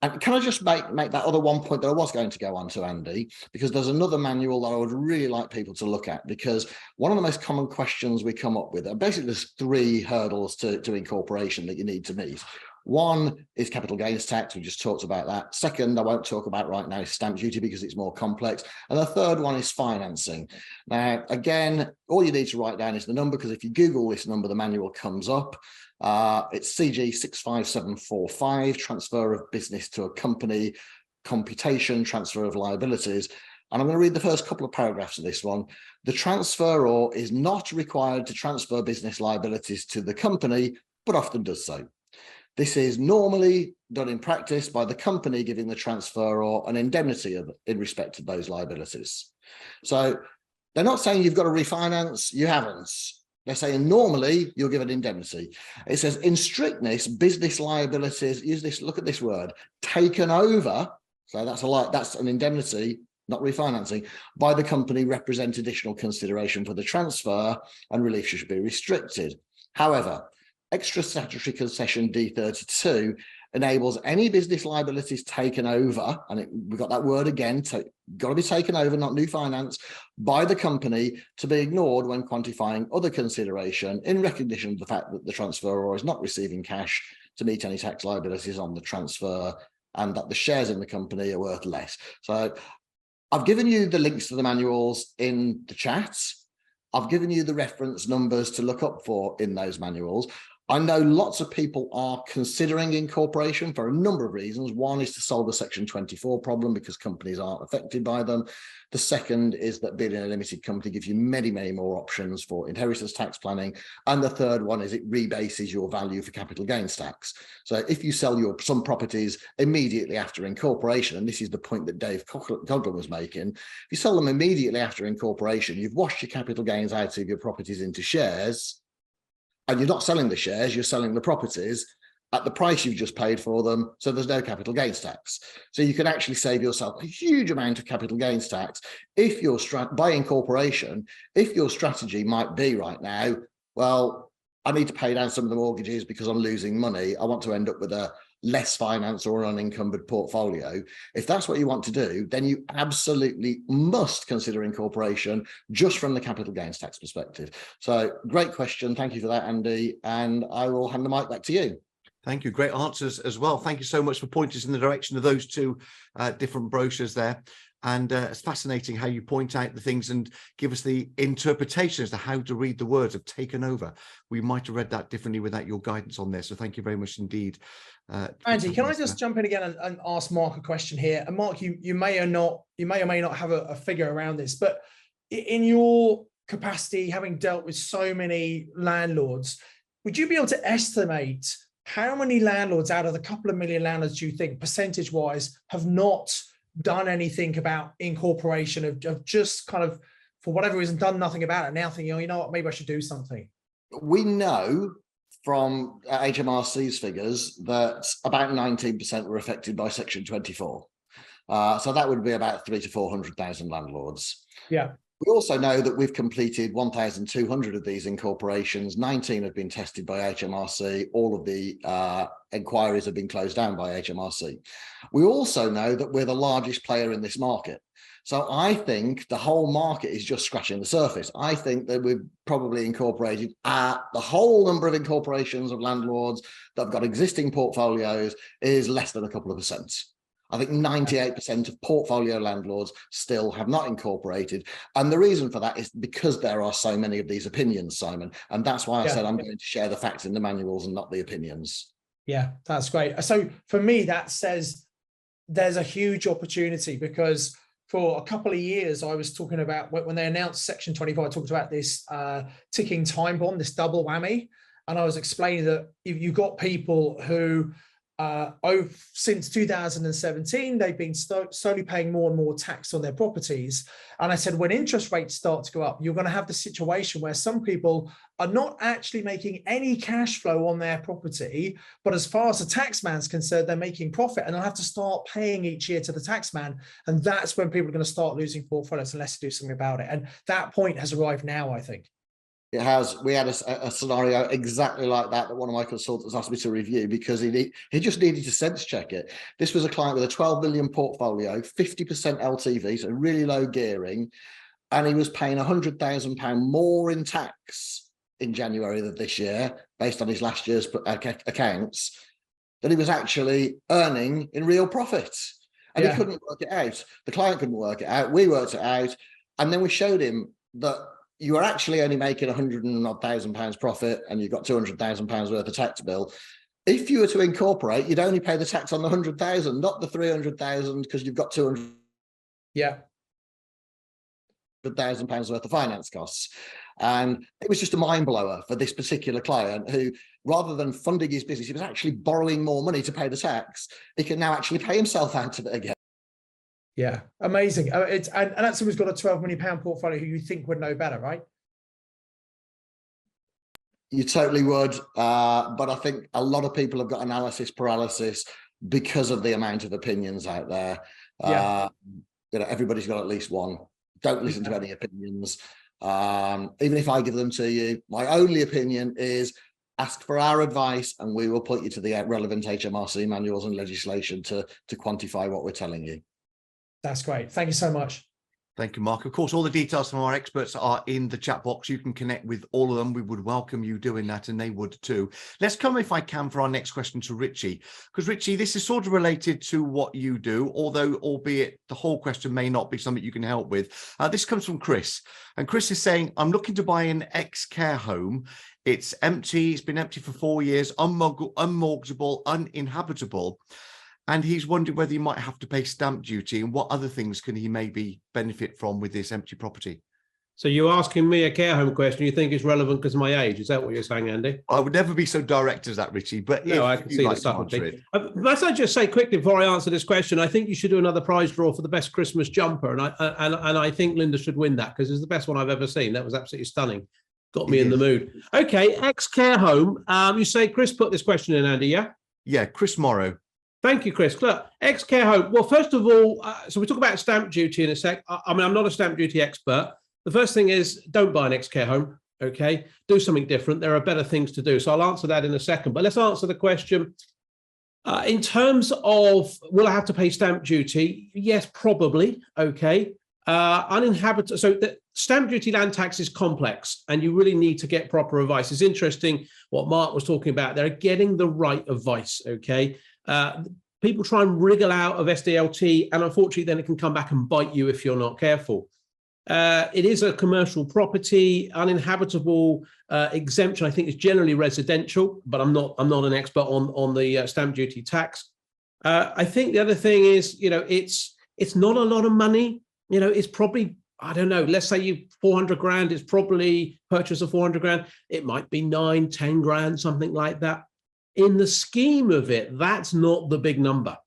And can I just make that other one point that I was going to go on to, Andy, because there's another manual that I would really like people to look at, because one of the most common questions we come up with are basically there's 3 hurdles to incorporation that you need to meet. One is capital gains tax. We just talked about that. Second, I won't talk about right now, is stamp duty, because it's more complex. And the third one is financing. Now, again, all you need to write down is the number, because if you Google this number, the manual comes up. It's CG 65745, transfer of business to a company, computation, transfer of liabilities. And I'm going to read the first couple of paragraphs of this one. The transferor is not required to transfer business liabilities to the company, but often does so. This is normally done in practice by the company giving the transferor an indemnity in respect of those liabilities. So they're not saying you've got to refinance, you haven't. They're saying normally you'll give an indemnity. It says in strictness, business liabilities, use this, look at this word, taken over. So that's an indemnity, not refinancing, by the company represent additional consideration for the transfer, and relief should be restricted. However, extra statutory concession D32 enables any business liabilities taken over, and we've got that word again, got to be taken over, not new finance, by the company, to be ignored when quantifying other consideration in recognition of the fact that the transferor is not receiving cash to meet any tax liabilities on the transfer, and that the shares in the company are worth less. So I've given you the links to the manuals in the chat. I've given you the reference numbers to look up for in those manuals. I know lots of people are considering incorporation for a number of reasons. One is to solve the Section 24 problem, because companies aren't affected by them. The second is that being in a limited company gives you many, many more options for inheritance tax planning. And the third one is it rebases your value for capital gains tax. So if you sell some properties immediately after incorporation, and this is the point that Dave Coughlin was making, if you sell them immediately after incorporation, you've washed your capital gains out of your properties into shares, and you're not selling the shares, you're selling the properties at the price you've just paid for them, so there's no capital gains tax. So you can actually save yourself a huge amount of capital gains tax if you're by incorporation, if your strategy might be right now, well, I need to pay down some of the mortgages because I'm losing money. I want to end up with a less finance or an unencumbered portfolio. If that's what you want to do, then you absolutely must consider incorporation just from the capital gains tax perspective. So great question. Thank you for that, Andy. And I will hand the mic back to you. Thank you. Great answers as well. Thank you so much for pointing us in the direction of those 2 different brochures there. And it's fascinating how you point out the things and give us the interpretation as to how to read the words of taken over. We might have read that differently without your guidance on this. So thank you very much indeed. Andy, can I just jump in again and ask Mark a question here? And Mark, you may or may not have a figure around this, but in your capacity, having dealt with so many landlords, would you be able to estimate how many landlords out of the couple of million landlords you think percentage-wise have not done anything about incorporation, of just kind of, for whatever reason, done nothing about it, now thinking, oh, you know what, maybe I should do something? We know from HMRC's figures that about 19% were affected by Section 24. So that would be about 300,000 to 400,000 landlords. Yeah. We also know that we've completed 1,200 of these incorporations. 19 have been tested by HMRC. All of the inquiries have been closed down by HMRC. We also know that we're the largest player in this market. So I think the whole market is just scratching the surface. I think that we've probably incorporated the whole number of incorporations of landlords that have got existing portfolios is less than a couple of percent. I think 98% of portfolio landlords still have not incorporated. And the reason for that is because there are so many of these opinions, Simon. And that's why I said I'm going to share the facts in the manuals and not the opinions. Yeah, that's great. So for me, that says there's a huge opportunity, because for a couple of years, I was talking about when they announced Section 25, I talked about this ticking time bomb, this double whammy. And I was explaining that if you've got people who since 2017, they've been slowly paying more and more tax on their properties. And I said, when interest rates start to go up, you're going to have the situation where some people are not actually making any cash flow on their property, but as far as the taxman's concerned, they're making profit, and they'll have to start paying each year to the taxman. And that's when people are going to start losing portfolios unless they do something about it. And that point has arrived now, I think. It has. We had a scenario exactly like that one of my consultants asked me to review, because he just needed to sense check it. This was a client with a 12 million portfolio, 50% LTV, so really low gearing, and he was paying £100,000 more in tax in January of this year, based on his last year's accounts, than he was actually earning in real profit. And he couldn't work it out. The client couldn't work it out. We worked it out, and then we showed him that you are actually only making £100,000 profit, and you've got £200,000 worth of tax bill. If you were to incorporate, you'd only pay the tax on the 100,000, not the 300,000, because you've got £200,000 worth of finance costs. And it was just a mind blower for this particular client, who, rather than funding his business, he was actually borrowing more money to pay the tax. He can now actually pay himself out of it again. Yeah, amazing. And that's someone who's got a £12 million portfolio who you think would know better, right? You totally would. But I think a lot of people have got analysis paralysis because of the amount of opinions out there. Everybody's got at least one. Don't listen to any opinions. Even if I give them to you, my only opinion is ask for our advice, and we will put you to the relevant HMRC manuals and legislation to quantify what we're telling you. That's great. Thank you so much. Thank you, Mark. Of course, all the details from our experts are in the chat box. You can connect with all of them. We would welcome you doing that, and they would too. Let's come, if I can, for our next question to Richie, because Richie, this is sort of related to what you do, although albeit the whole question may not be something you can help with. This comes from Chris, and Chris is saying, I'm looking to buy an ex-care home. It's empty. It's been empty for 4 years, unmortgageable, uninhabitable. And he's wondering whether you might have to pay stamp duty, and what other things can he maybe benefit from with this empty property. So you're asking me a care home question you think is relevant because of my age. Is that what you're saying, Andy? I would never be so direct as that, Richie, but no, I can see the subtlety. Must I just say quickly before I answer this question, I think you should do another prize draw for the best Christmas jumper. And I think Linda should win that, because it's the best one I've ever seen. That was absolutely stunning. Got me in the mood. Okay, ex-care home. You say Chris put this question in, Andy, yeah? Yeah, Chris Morrow. Thank you, Chris. Look, ex-care home. Well, first of all, so we talk about stamp duty in a sec. I mean, I'm not a stamp duty expert. The first thing is, don't buy an ex-care home, okay? Do something different. There are better things to do. So I'll answer that in a second. But let's answer the question. In terms of, will I have to pay stamp duty? Yes, probably, okay. Uninhabited, so the stamp duty land tax is complex, and you really need to get proper advice. It's interesting what Mark was talking about. They're getting the right advice, okay? People try and wriggle out of SDLT, and unfortunately then it can come back and bite you if you're not careful. It is a commercial property, uninhabitable exemption. I think is generally residential, but I'm not an expert on the stamp duty tax. I think the other thing is, it's not a lot of money. It's probably, I don't know, let's say you 400 grand is probably purchase of 400 grand. It might be 9, 10 grand, something like that. In the scheme of it, that's not the big number.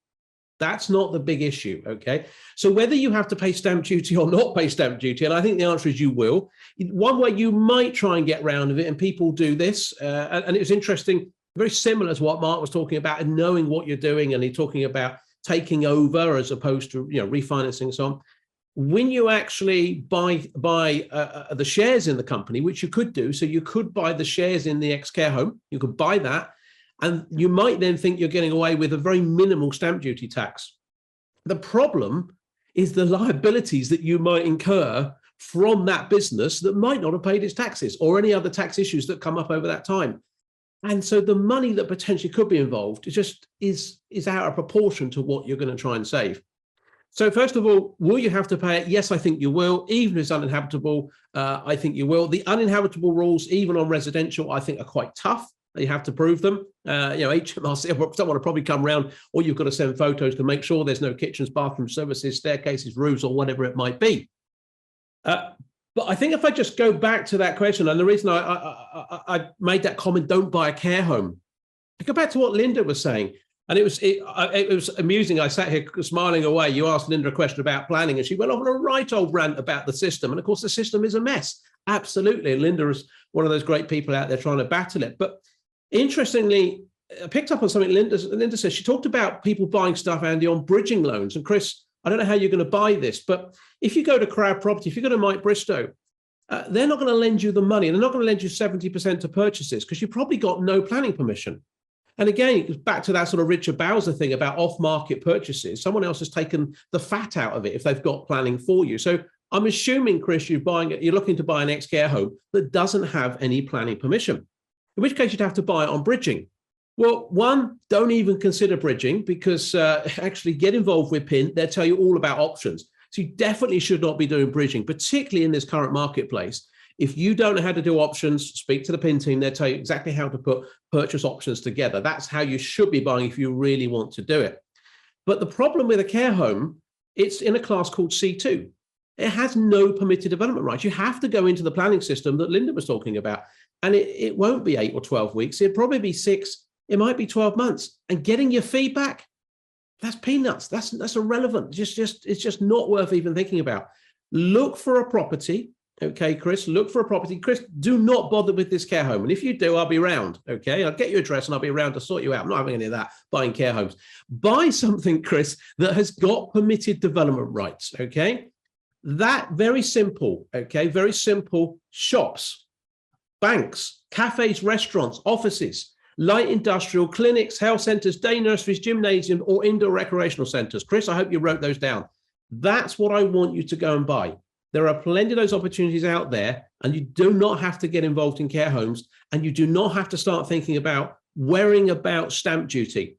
That's not the big issue, okay? So whether you have to pay stamp duty or not pay stamp duty, and I think the answer is you will. One way you might try and get round of it, and people do this, and it was interesting, very similar to what Mark was talking about, and knowing what you're doing, and he's talking about taking over as opposed to refinancing and so on. When you actually buy the shares in the company, which you could do, so you could buy the shares in the ex-care home, you could buy that, and you might then think you're getting away with a very minimal stamp duty tax. The problem is the liabilities that you might incur from that business that might not have paid its taxes or any other tax issues that come up over that time. And so the money that potentially could be involved is out of proportion to what you're going to try and save. So first of all, will you have to pay it? Yes, I think you will. Even if it's uninhabitable, I think you will. The uninhabitable rules, even on residential, I think are quite tough. You have to prove them. HMRC, someone will probably come around, or you've got to send photos to make sure there's no kitchens, bathrooms, services, staircases, roofs, or whatever it might be. But I think if I just go back to that question, and the reason I made that comment, don't buy a care home, I go back to what Linda was saying. And it was amusing. I sat here smiling away. You asked Linda a question about planning, and she went off on a right old rant about the system. And of course, the system is a mess. Absolutely. And Linda is one of those great people out there trying to battle it. But interestingly, I picked up on something Linda said. She talked about people buying stuff, Andy, on bridging loans. And Chris, I don't know how you're going to buy this, but if you go to Crowd Property, if you go to Mike Bristow, they're not going to lend you the money. And they're not going to lend you 70% to purchases because you've probably got no planning permission. And again, it goes back to that sort of Richard Bowser thing about off-market purchases. Someone else has taken the fat out of it if they've got planning for you. So I'm assuming, Chris, you're looking to buy an ex-care home that doesn't have any planning permission, in which case you'd have to buy it on bridging. Well, one, don't even consider bridging because actually get involved with PIN. They'll tell you all about options. So you definitely should not be doing bridging, particularly in this current marketplace. If you don't know how to do options, speak to the PIN team. They'll tell you exactly how to put purchase options together. That's how you should be buying if you really want to do it. But the problem with a care home, it's in a class called C2. It has no permitted development rights. You have to go into the planning system that Linda was talking about. And it won't be 8 or 12 weeks. It'll probably be 6. It might be 12 months. And getting your feedback, that's peanuts. That's irrelevant. It's just not worth even thinking about. Look for a property. Okay, Chris, look for a property. Chris, do not bother with this care home. And if you do, I'll be around. Okay, I'll get your address and I'll be around to sort you out. I'm not having any of that, buying care homes. Buy something, Chris, that has got permitted development rights. Okay, that very simple. Okay, very simple. Shops, banks, cafes, restaurants, offices, light industrial, clinics, health centers, day nurseries, gymnasium, or indoor recreational centers. Chris, I hope you wrote those down. That's what I want you to go and buy. There are plenty of those opportunities out there, and you do not have to get involved in care homes, and you do not have to start thinking about worrying about stamp duty.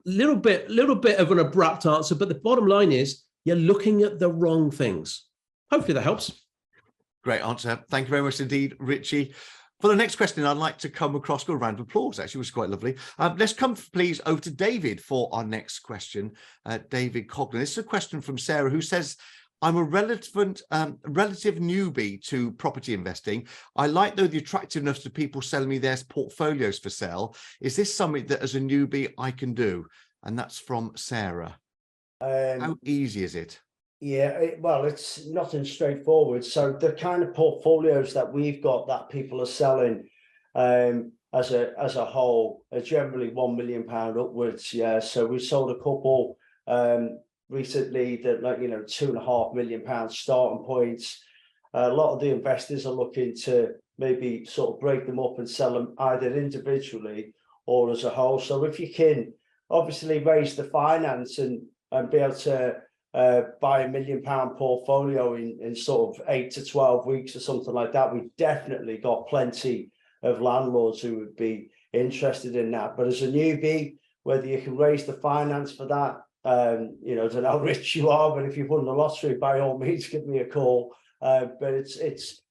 Little bit of an abrupt answer, but the bottom line is you're looking at the wrong things. Hopefully that helps. Great answer. Thank you very much indeed, Richie. For the next question, I'd like to come across with a round of applause, actually, which was quite lovely. Let's come, please, over to David for our next question. David Coglan. This is a question from Sarah, who says, I'm a relative newbie to property investing. I like, though, the attractiveness of people selling me their portfolios for sale. Is this something that, as a newbie, I can do? And that's from Sarah. How easy is it? Yeah, well, it's nothing straightforward. So the kind of portfolios that we've got that people are selling as a whole are generally £1 million upwards. Yeah, so we sold a couple recently that, like, you know, £2.5 million starting points. A lot of the investors are looking to maybe sort of break them up and sell them either individually or as a whole. So if you can obviously raise the finance and be able to buy £1 million portfolio in sort of 8 to 12 weeks or something like that, we've definitely got plenty of landlords who would be interested in that. But as a newbie, whether you can raise the finance for that, you know, I don't know how rich you are, but if you've won the lottery, by all means, give me a call. But it's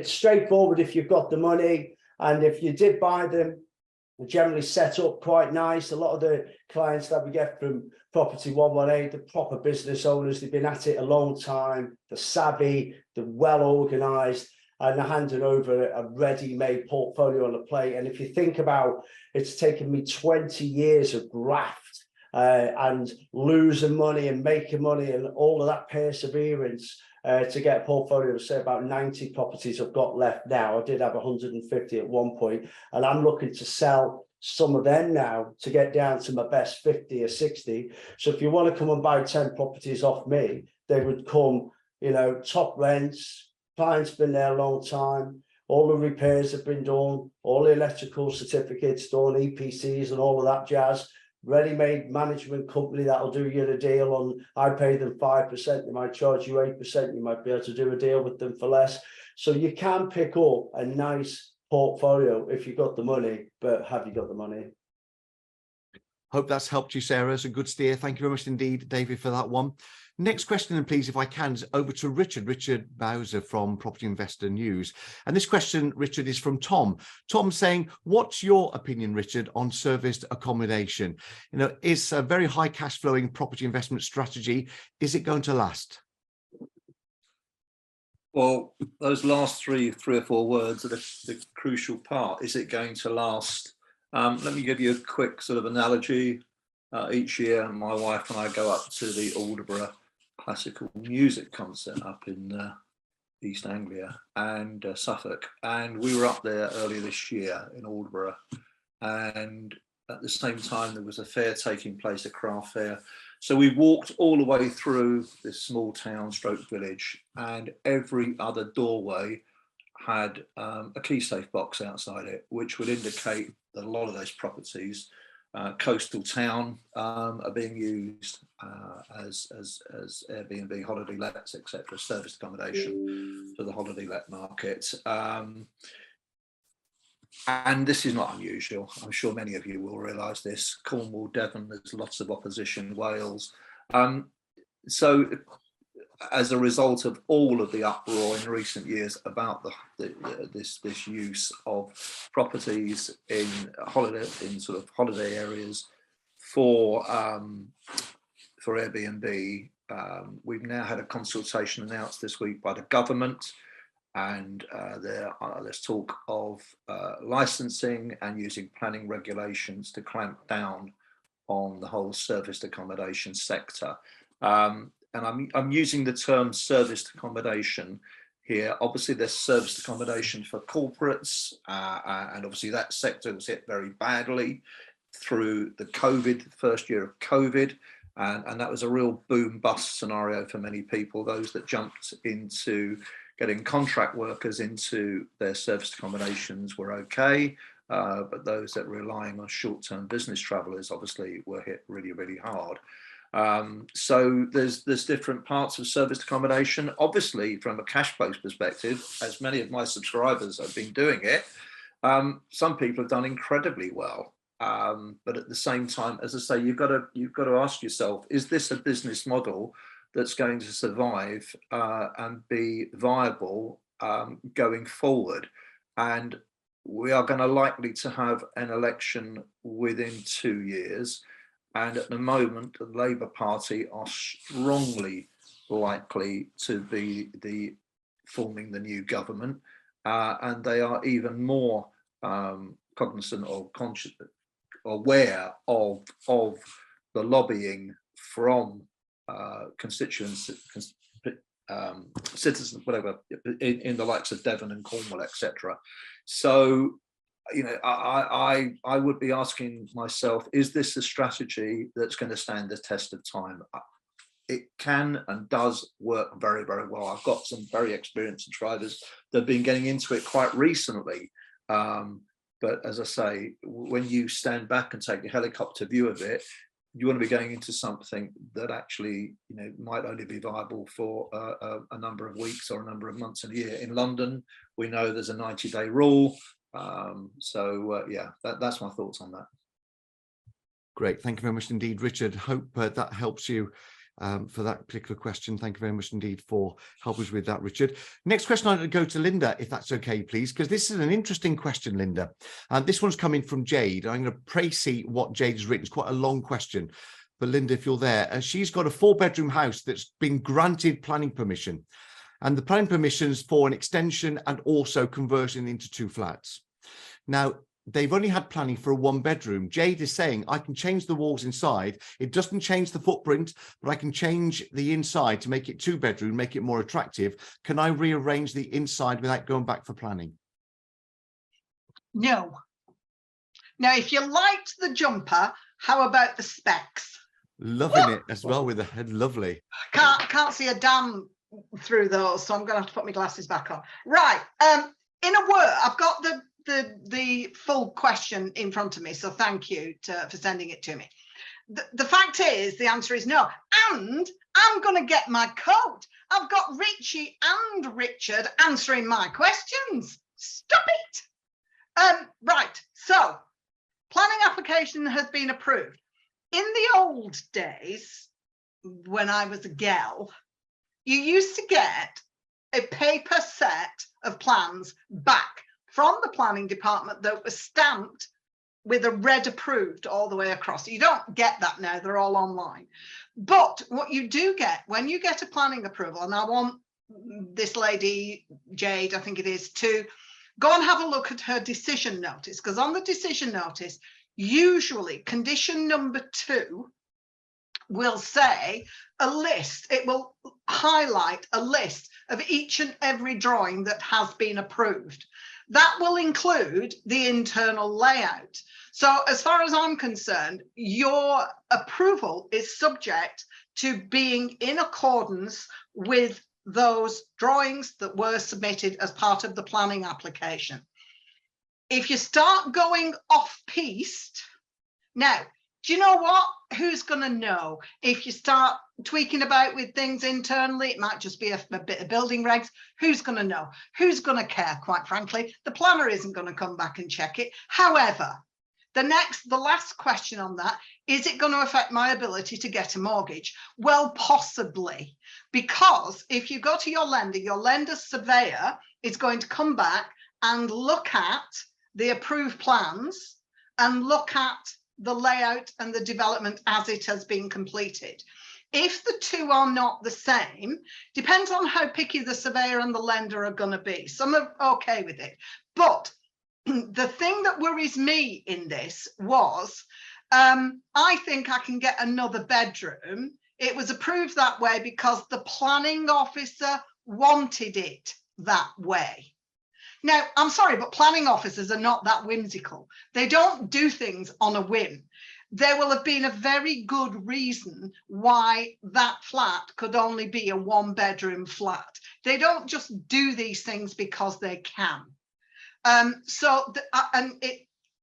straightforward if you've got the money, and if you did buy them, they're generally set up quite nice. A lot of the clients that we get from Property 118, the proper business owners, they've been at it a long time, they're savvy, they're well organised, and they're handing over a ready-made portfolio on the plate. And if you think about, it's taken me 20 years of graft and losing money and making money and all of that perseverance to get a portfolio of, say, about 90 properties I've got left now. I did have 150 at one point, and I'm looking to sell some of them now to get down to my best 50 or 60. So if you want to come and buy 10 properties off me, they would come, you know, top rents, client's been there a long time, all the repairs have been done, all the electrical certificates done, EPCs and all of that jazz. ready-made management company that'll do you a deal on, I pay them 5%, they might charge you 8%, you might be able to do a deal with them for less. So you can pick up a nice portfolio if you've got the money, but have you got the money? Hope that's helped you, Sarah. It's a good steer. Thank you very much indeed, David, for that one. Next question, then, please, if I can, is over to Richard Bowser from Property Investor News. And this question, Richard, is from Tom. Tom saying, what's your opinion, Richard, on serviced accommodation? You know, it's a very high cash flowing property investment strategy. Is it going to last? Well, those last three or four words are the crucial part. Is it going to last? Let me give you a quick sort of analogy. Each year, my wife and I go up to the Aldeburgh classical music concert up in East Anglia and Suffolk. And we were up there earlier this year in Aldeburgh. And at the same time, there was a fair taking place, a craft fair. So we walked all the way through this small town stroke village, and every other doorway had a key safe box outside it, which would indicate that a lot of those properties, coastal town, are being used as Airbnb, holiday lets, etc., serviced accommodation for the holiday let market. And this is not unusual. I'm sure many of you will realise this. Cornwall, Devon, there's lots of opposition. Wales. So as a result of all of the uproar in recent years about this use of properties in sort of holiday areas for Airbnb, we've now had a consultation announced this week by the government, and there's talk of licensing and using planning regulations to clamp down on the whole serviced accommodation sector. And I'm using the term serviced accommodation here. Obviously, there's serviced accommodation for corporates, and obviously that sector was hit very badly through the first year of COVID, and that was a real boom bust scenario for many people. Those that jumped into getting contract workers into their serviced accommodations were okay, but those that were relying on short-term business travellers obviously were hit really, really hard. So there's different parts of serviced accommodation. Obviously, from a cash flow perspective, as many of my subscribers have been doing it, some people have done incredibly well. But at the same time, as I say, you've got to ask yourself: is this a business model that's going to survive and be viable going forward? And we are going to likely to have an election within 2 years. And at the moment, the Labour Party are strongly likely to be forming the new government. And they are even more cognizant or aware of the lobbying from constituents, citizens, whatever, in the likes of Devon and Cornwall, etc. So, you know, I would be asking myself, is this a strategy that's going to stand the test of time? It can and does work very, very well. I've got some very experienced subscribers that have been getting into it quite recently. But as I say, when you stand back and take a helicopter view of it, you want to be going into something that actually, you know, might only be viable for a number of weeks or a number of months in a year. In London, we know there's a 90-day rule. Yeah, that's my thoughts on that. Great, thank you very much indeed, Richard. Hope that helps you for that particular question. Thank you very much indeed for helping us with that, Richard. Next question, I'm going to go to Linda, if that's okay, please, because this is an interesting question, Linda. This one's coming from Jade. I'm going to précis what Jade has written. It's quite a long question, but Linda, if you're there, she's got a 4-bedroom house that's been granted planning permission, and the planning permissions for an extension and also conversion into 2 flats. Now, they've only had planning for a 1-bedroom. Jade is saying, I can change the walls inside. It doesn't change the footprint, but I can change the inside to make it 2-bedroom, make it more attractive. Can I rearrange the inside without going back for planning? No. Now, if you liked the jumper, how about the specs? Loving it as well with the head. Lovely. Can't see a damn through those, so I'm going to have to put my glasses back on. Right. In a word, I've got the full question in front of me, so thank you for sending it to me. the fact is, the answer is no. And I'm going to get my coat. I've got Richie and Richard answering my questions. Stop it. Right. So planning application has been approved. In the old days, when I was a gal, you used to get a paper set of plans back from the planning department that was stamped with a red approved all the way across. You don't get that now, they're all online. But what you do get when you get a planning approval, and I want this lady, Jade, I think it is, to go and have a look at her decision notice, because on the decision notice, usually condition number 2 will say a list. It will highlight a list of each and every drawing that has been approved. That will include the internal layout. So as far as I'm concerned, your approval is subject to being in accordance with those drawings that were submitted as part of the planning application. If you start going off-piste, now, do you know what? Who's going to know? If you start tweaking about with things internally, it might just be a bit of building regs. Who's going to know? Who's going to care, quite frankly? The planner isn't going to come back and check it. However, the last question on that, is it going to affect my ability to get a mortgage? Well, possibly, because if you go to your lender's surveyor is going to come back and look at the approved plans and look at the layout and the development as it has been completed. If the two are not the same, depends on how picky the surveyor and the lender are going to be. Some are okay with it, but the thing that worries me in this was, I think I can get another bedroom. It was approved that way because the planning officer wanted it that way. Now, I'm sorry, but planning officers are not that whimsical. They don't do things on a whim. There will have been a very good reason why that flat could only be a 1-bedroom flat. They don't just do these things because they can.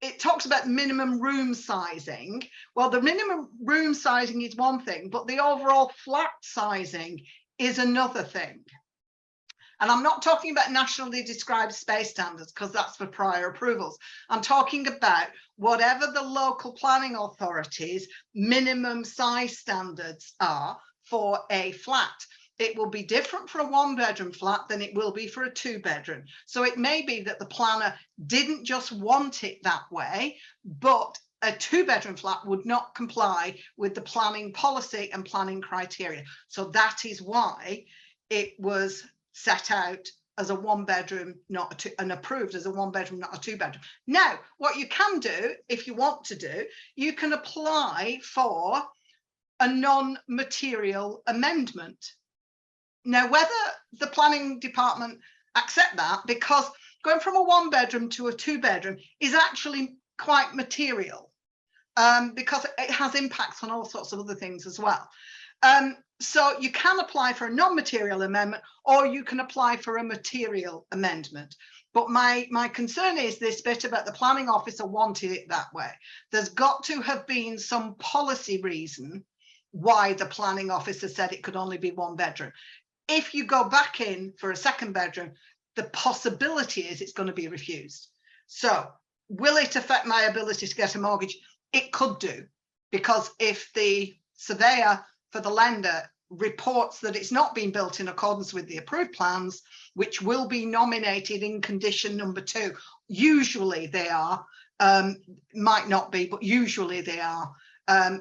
It talks about minimum room sizing. Well, the minimum room sizing is one thing, but the overall flat sizing is another thing. And I'm not talking about nationally described space standards, because that's for prior approvals. I'm talking about whatever the local planning authorities' minimum size standards are for a flat. It will be different for a 1-bedroom flat than it will be for a 2-bedroom. So it may be that the planner didn't just want it that way, but a 2-bedroom flat would not comply with the planning policy and planning criteria. So that is why it was set out as a 1-bedroom, not a 2, and approved as a 1-bedroom, not a 2-bedroom. Now, what you can do, if you want to do, you can apply for a non-material amendment. Now, whether the planning department accept that, because going from a 1-bedroom to a 2-bedroom is actually quite material, because it has impacts on all sorts of other things as well. So you can apply for a non-material amendment, or you can apply for a material amendment. But my concern is this bit about the planning officer wanted it that way. There's got to have been some policy reason why the planning officer said it could only be 1-bedroom. If you go back in for a 2nd-bedroom, the possibility is it's going to be refused. So will it affect my ability to get a mortgage? It could do, because if the surveyor for the lender reports that it's not been built in accordance with the approved plans, which will be nominated in condition number 2, usually they are, might not be, but usually they are,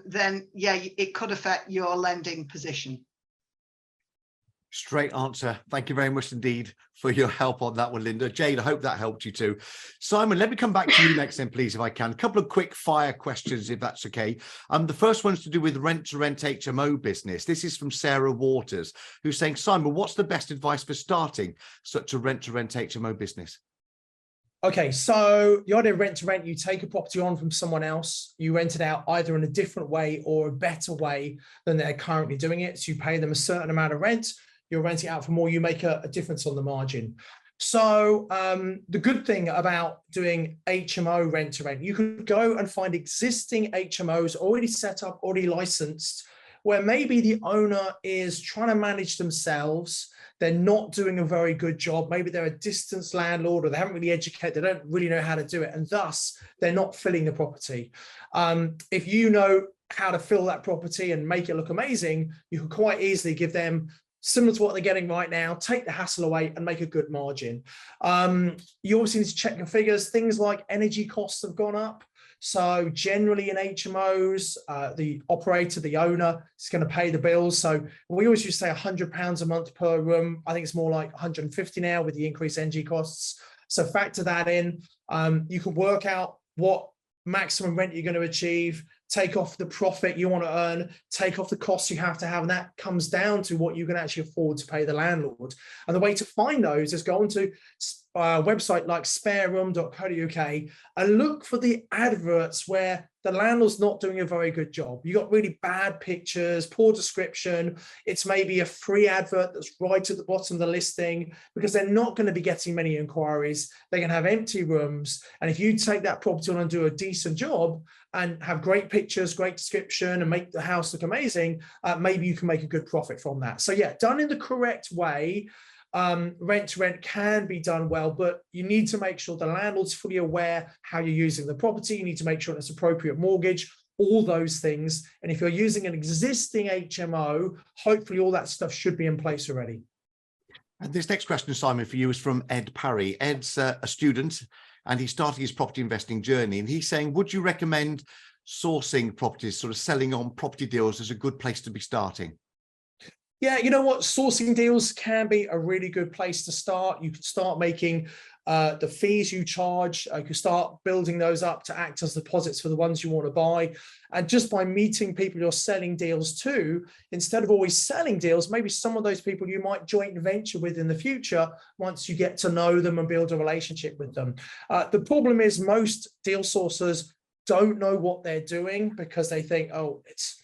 then yeah, it could affect your lending position. Straight answer. Thank you very much indeed for your help on that one, Linda. Jade, I hope that helped you too. Simon, let me come back to you next then, please, if I can. A couple of quick fire questions, if that's okay. The first one's to do with rent-to-rent HMO business. This is from Sarah Waters, who's saying, Simon, what's the best advice for starting such a rent-to-rent HMO business? Okay, so the idea of rent to rent, you take a property on from someone else, you rent it out either in a different way or a better way than they're currently doing it. So you pay them a certain amount of rent, you'll rent it out for more, you make a difference on the margin. So the good thing about doing HMO rent to rent, you could go and find existing HMOs already set up, already licensed, where maybe the owner is trying to manage themselves. They're not doing a very good job. Maybe they're a distance landlord, or they haven't really educated. They don't really know how to do it. And thus they're not filling the property. If you know how to fill that property and make it look amazing, you can quite easily give them similar to what they're getting right now, take the hassle away and make a good margin. You obviously need to check your figures. Things like energy costs have gone up. So generally in HMOs, the operator, the owner, is going to pay the bills. So we always used to say £100 a month per room. I think it's more like 150 now with the increased energy costs. So factor that in. You can work out what maximum rent you're going to achieve, take off the profit you want to earn, take off the costs you have to have, and that comes down to what you can actually afford to pay the landlord. And the way to find those is go onto a website like spareroom.co.uk and look for the adverts where the landlord's not doing a very good job. You got really bad pictures, poor description. It's maybe a free advert that's right at the bottom of the listing, because they're not going to be getting many inquiries. They're going to have empty rooms. And if you take that property on and do a decent job and have great pictures, great description, and make the house look amazing, maybe you can make a good profit from that. So yeah, done in the correct way, rent to rent can be done well, but you need to make sure the landlord's fully aware how you're using the property. You need to make sure it's appropriate mortgage, all those things. And if you're using an existing HMO, hopefully all that stuff should be in place already. And this next question, Simon, for you is from Ed Parry. Ed's a student and he's starting his property investing journey. And he's saying, would you recommend sourcing properties, sort of selling on property deals as a good place to be starting? Yeah, you know what? Sourcing deals can be a really good place to start. You can start making the fees you charge. You can start building those up to act as deposits for the ones you want to buy. And just by meeting people you're selling deals to, instead of always selling deals, maybe some of those people you might joint venture with in the future once you get to know them and build a relationship with them. The problem is most deal sourcers don't know what they're doing because they think, oh, it's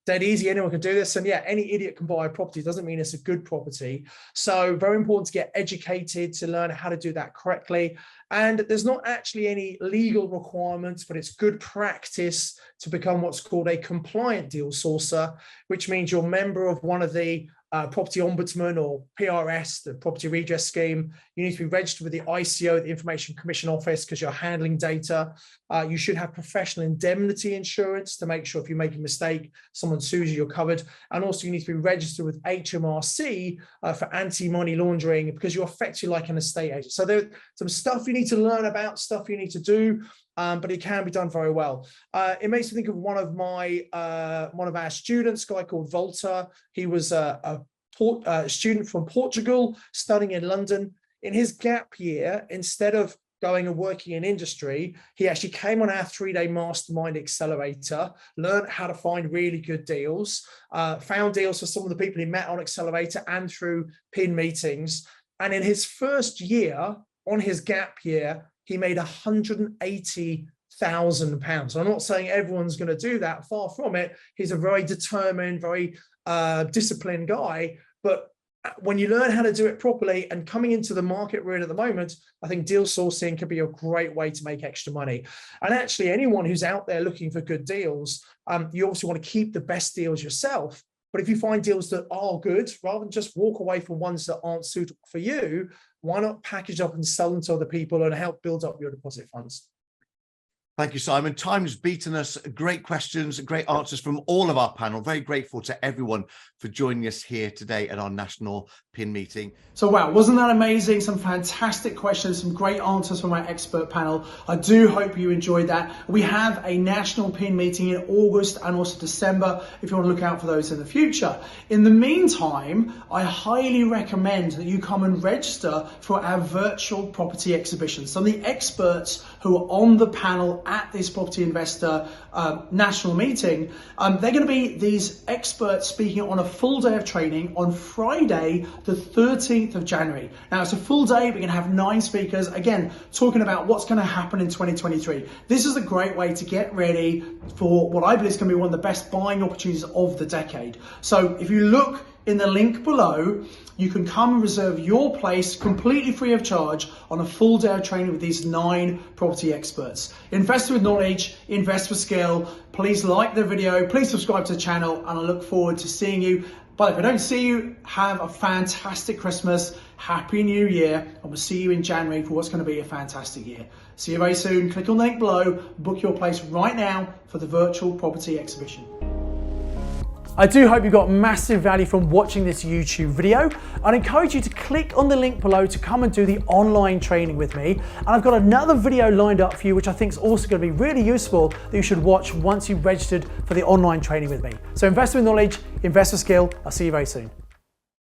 dead easy, anyone can do this. And yeah, any idiot can buy a property. It doesn't mean it's a good property. So very important to get educated, to learn how to do that correctly. And there's not actually any legal requirements, but it's good practice to become what's called a compliant deal sourcer, which means you're a member of one of the property ombudsman or PRS, the property redress scheme. You need to be registered with the ICO, the Information Commission Office, because you're handling data. You should have professional indemnity insurance to make sure if you make a mistake, someone sues you, you're covered. And also you need to be registered with HMRC for anti-money laundering, because you're effectively like an estate agent. So there's some stuff you need to learn about, stuff you need to do, but it can be done very well. It makes me think of one of our students, a guy called Volta. He was a student from Portugal studying in London. In his gap year, instead of going and working in industry, he actually came on our 3-day mastermind accelerator, learned how to find really good deals, found deals for some of the people he met on accelerator and through PIN meetings. And in his first year, on his gap year, he made £180,000. I'm not saying everyone's going to do that, far from it. He's a very determined, very disciplined guy. But when you learn how to do it properly, and coming into the market we're in at the moment, I think deal sourcing can be a great way to make extra money. And actually, anyone who's out there looking for good deals, you obviously want to keep the best deals yourself. But if you find deals that are good, rather than just walk away from ones that aren't suitable for you, why not package up and sell them to other people and help build up your deposit funds? Thank you, Simon. Time's beaten us. Great questions, great answers from all of our panel. Very grateful to everyone for joining us here today at our national PIN meeting. So wow, wasn't that amazing? Some fantastic questions, some great answers from our expert panel. I do hope you enjoyed that. We have a national PIN meeting in August and also December, if you want to look out for those in the future. In the meantime, I highly recommend that you come and register for our virtual property exhibition. Some of the experts who are on the panel at this property investor national meeting, they're going to be these experts speaking on a full day of training on Friday, the 13th of January. Now it's a full day. We're going to have 9 speakers, again, talking about what's going to happen in 2023. This is a great way to get ready for what I believe is going to be one of the best buying opportunities of the decade. So if you look in the link below, you can come and reserve your place completely free of charge on a full day of training with these 9 property experts. Invest with knowledge, invest with skill. Please like the video, please subscribe to the channel, and I look forward to seeing you. But if I don't see you, have a fantastic Christmas, Happy New Year, and we'll see you in January for what's going to be a fantastic year. See you very soon. Click on the link below, book your place right now for the virtual property exhibition. I do hope you got massive value from watching this YouTube video. I'd encourage you to click on the link below to come and do the online training with me. And I've got another video lined up for you, which I think is also going to be really useful, that you should watch once you've registered for the online training with me. So invest with knowledge, invest with skill. I'll see you very soon.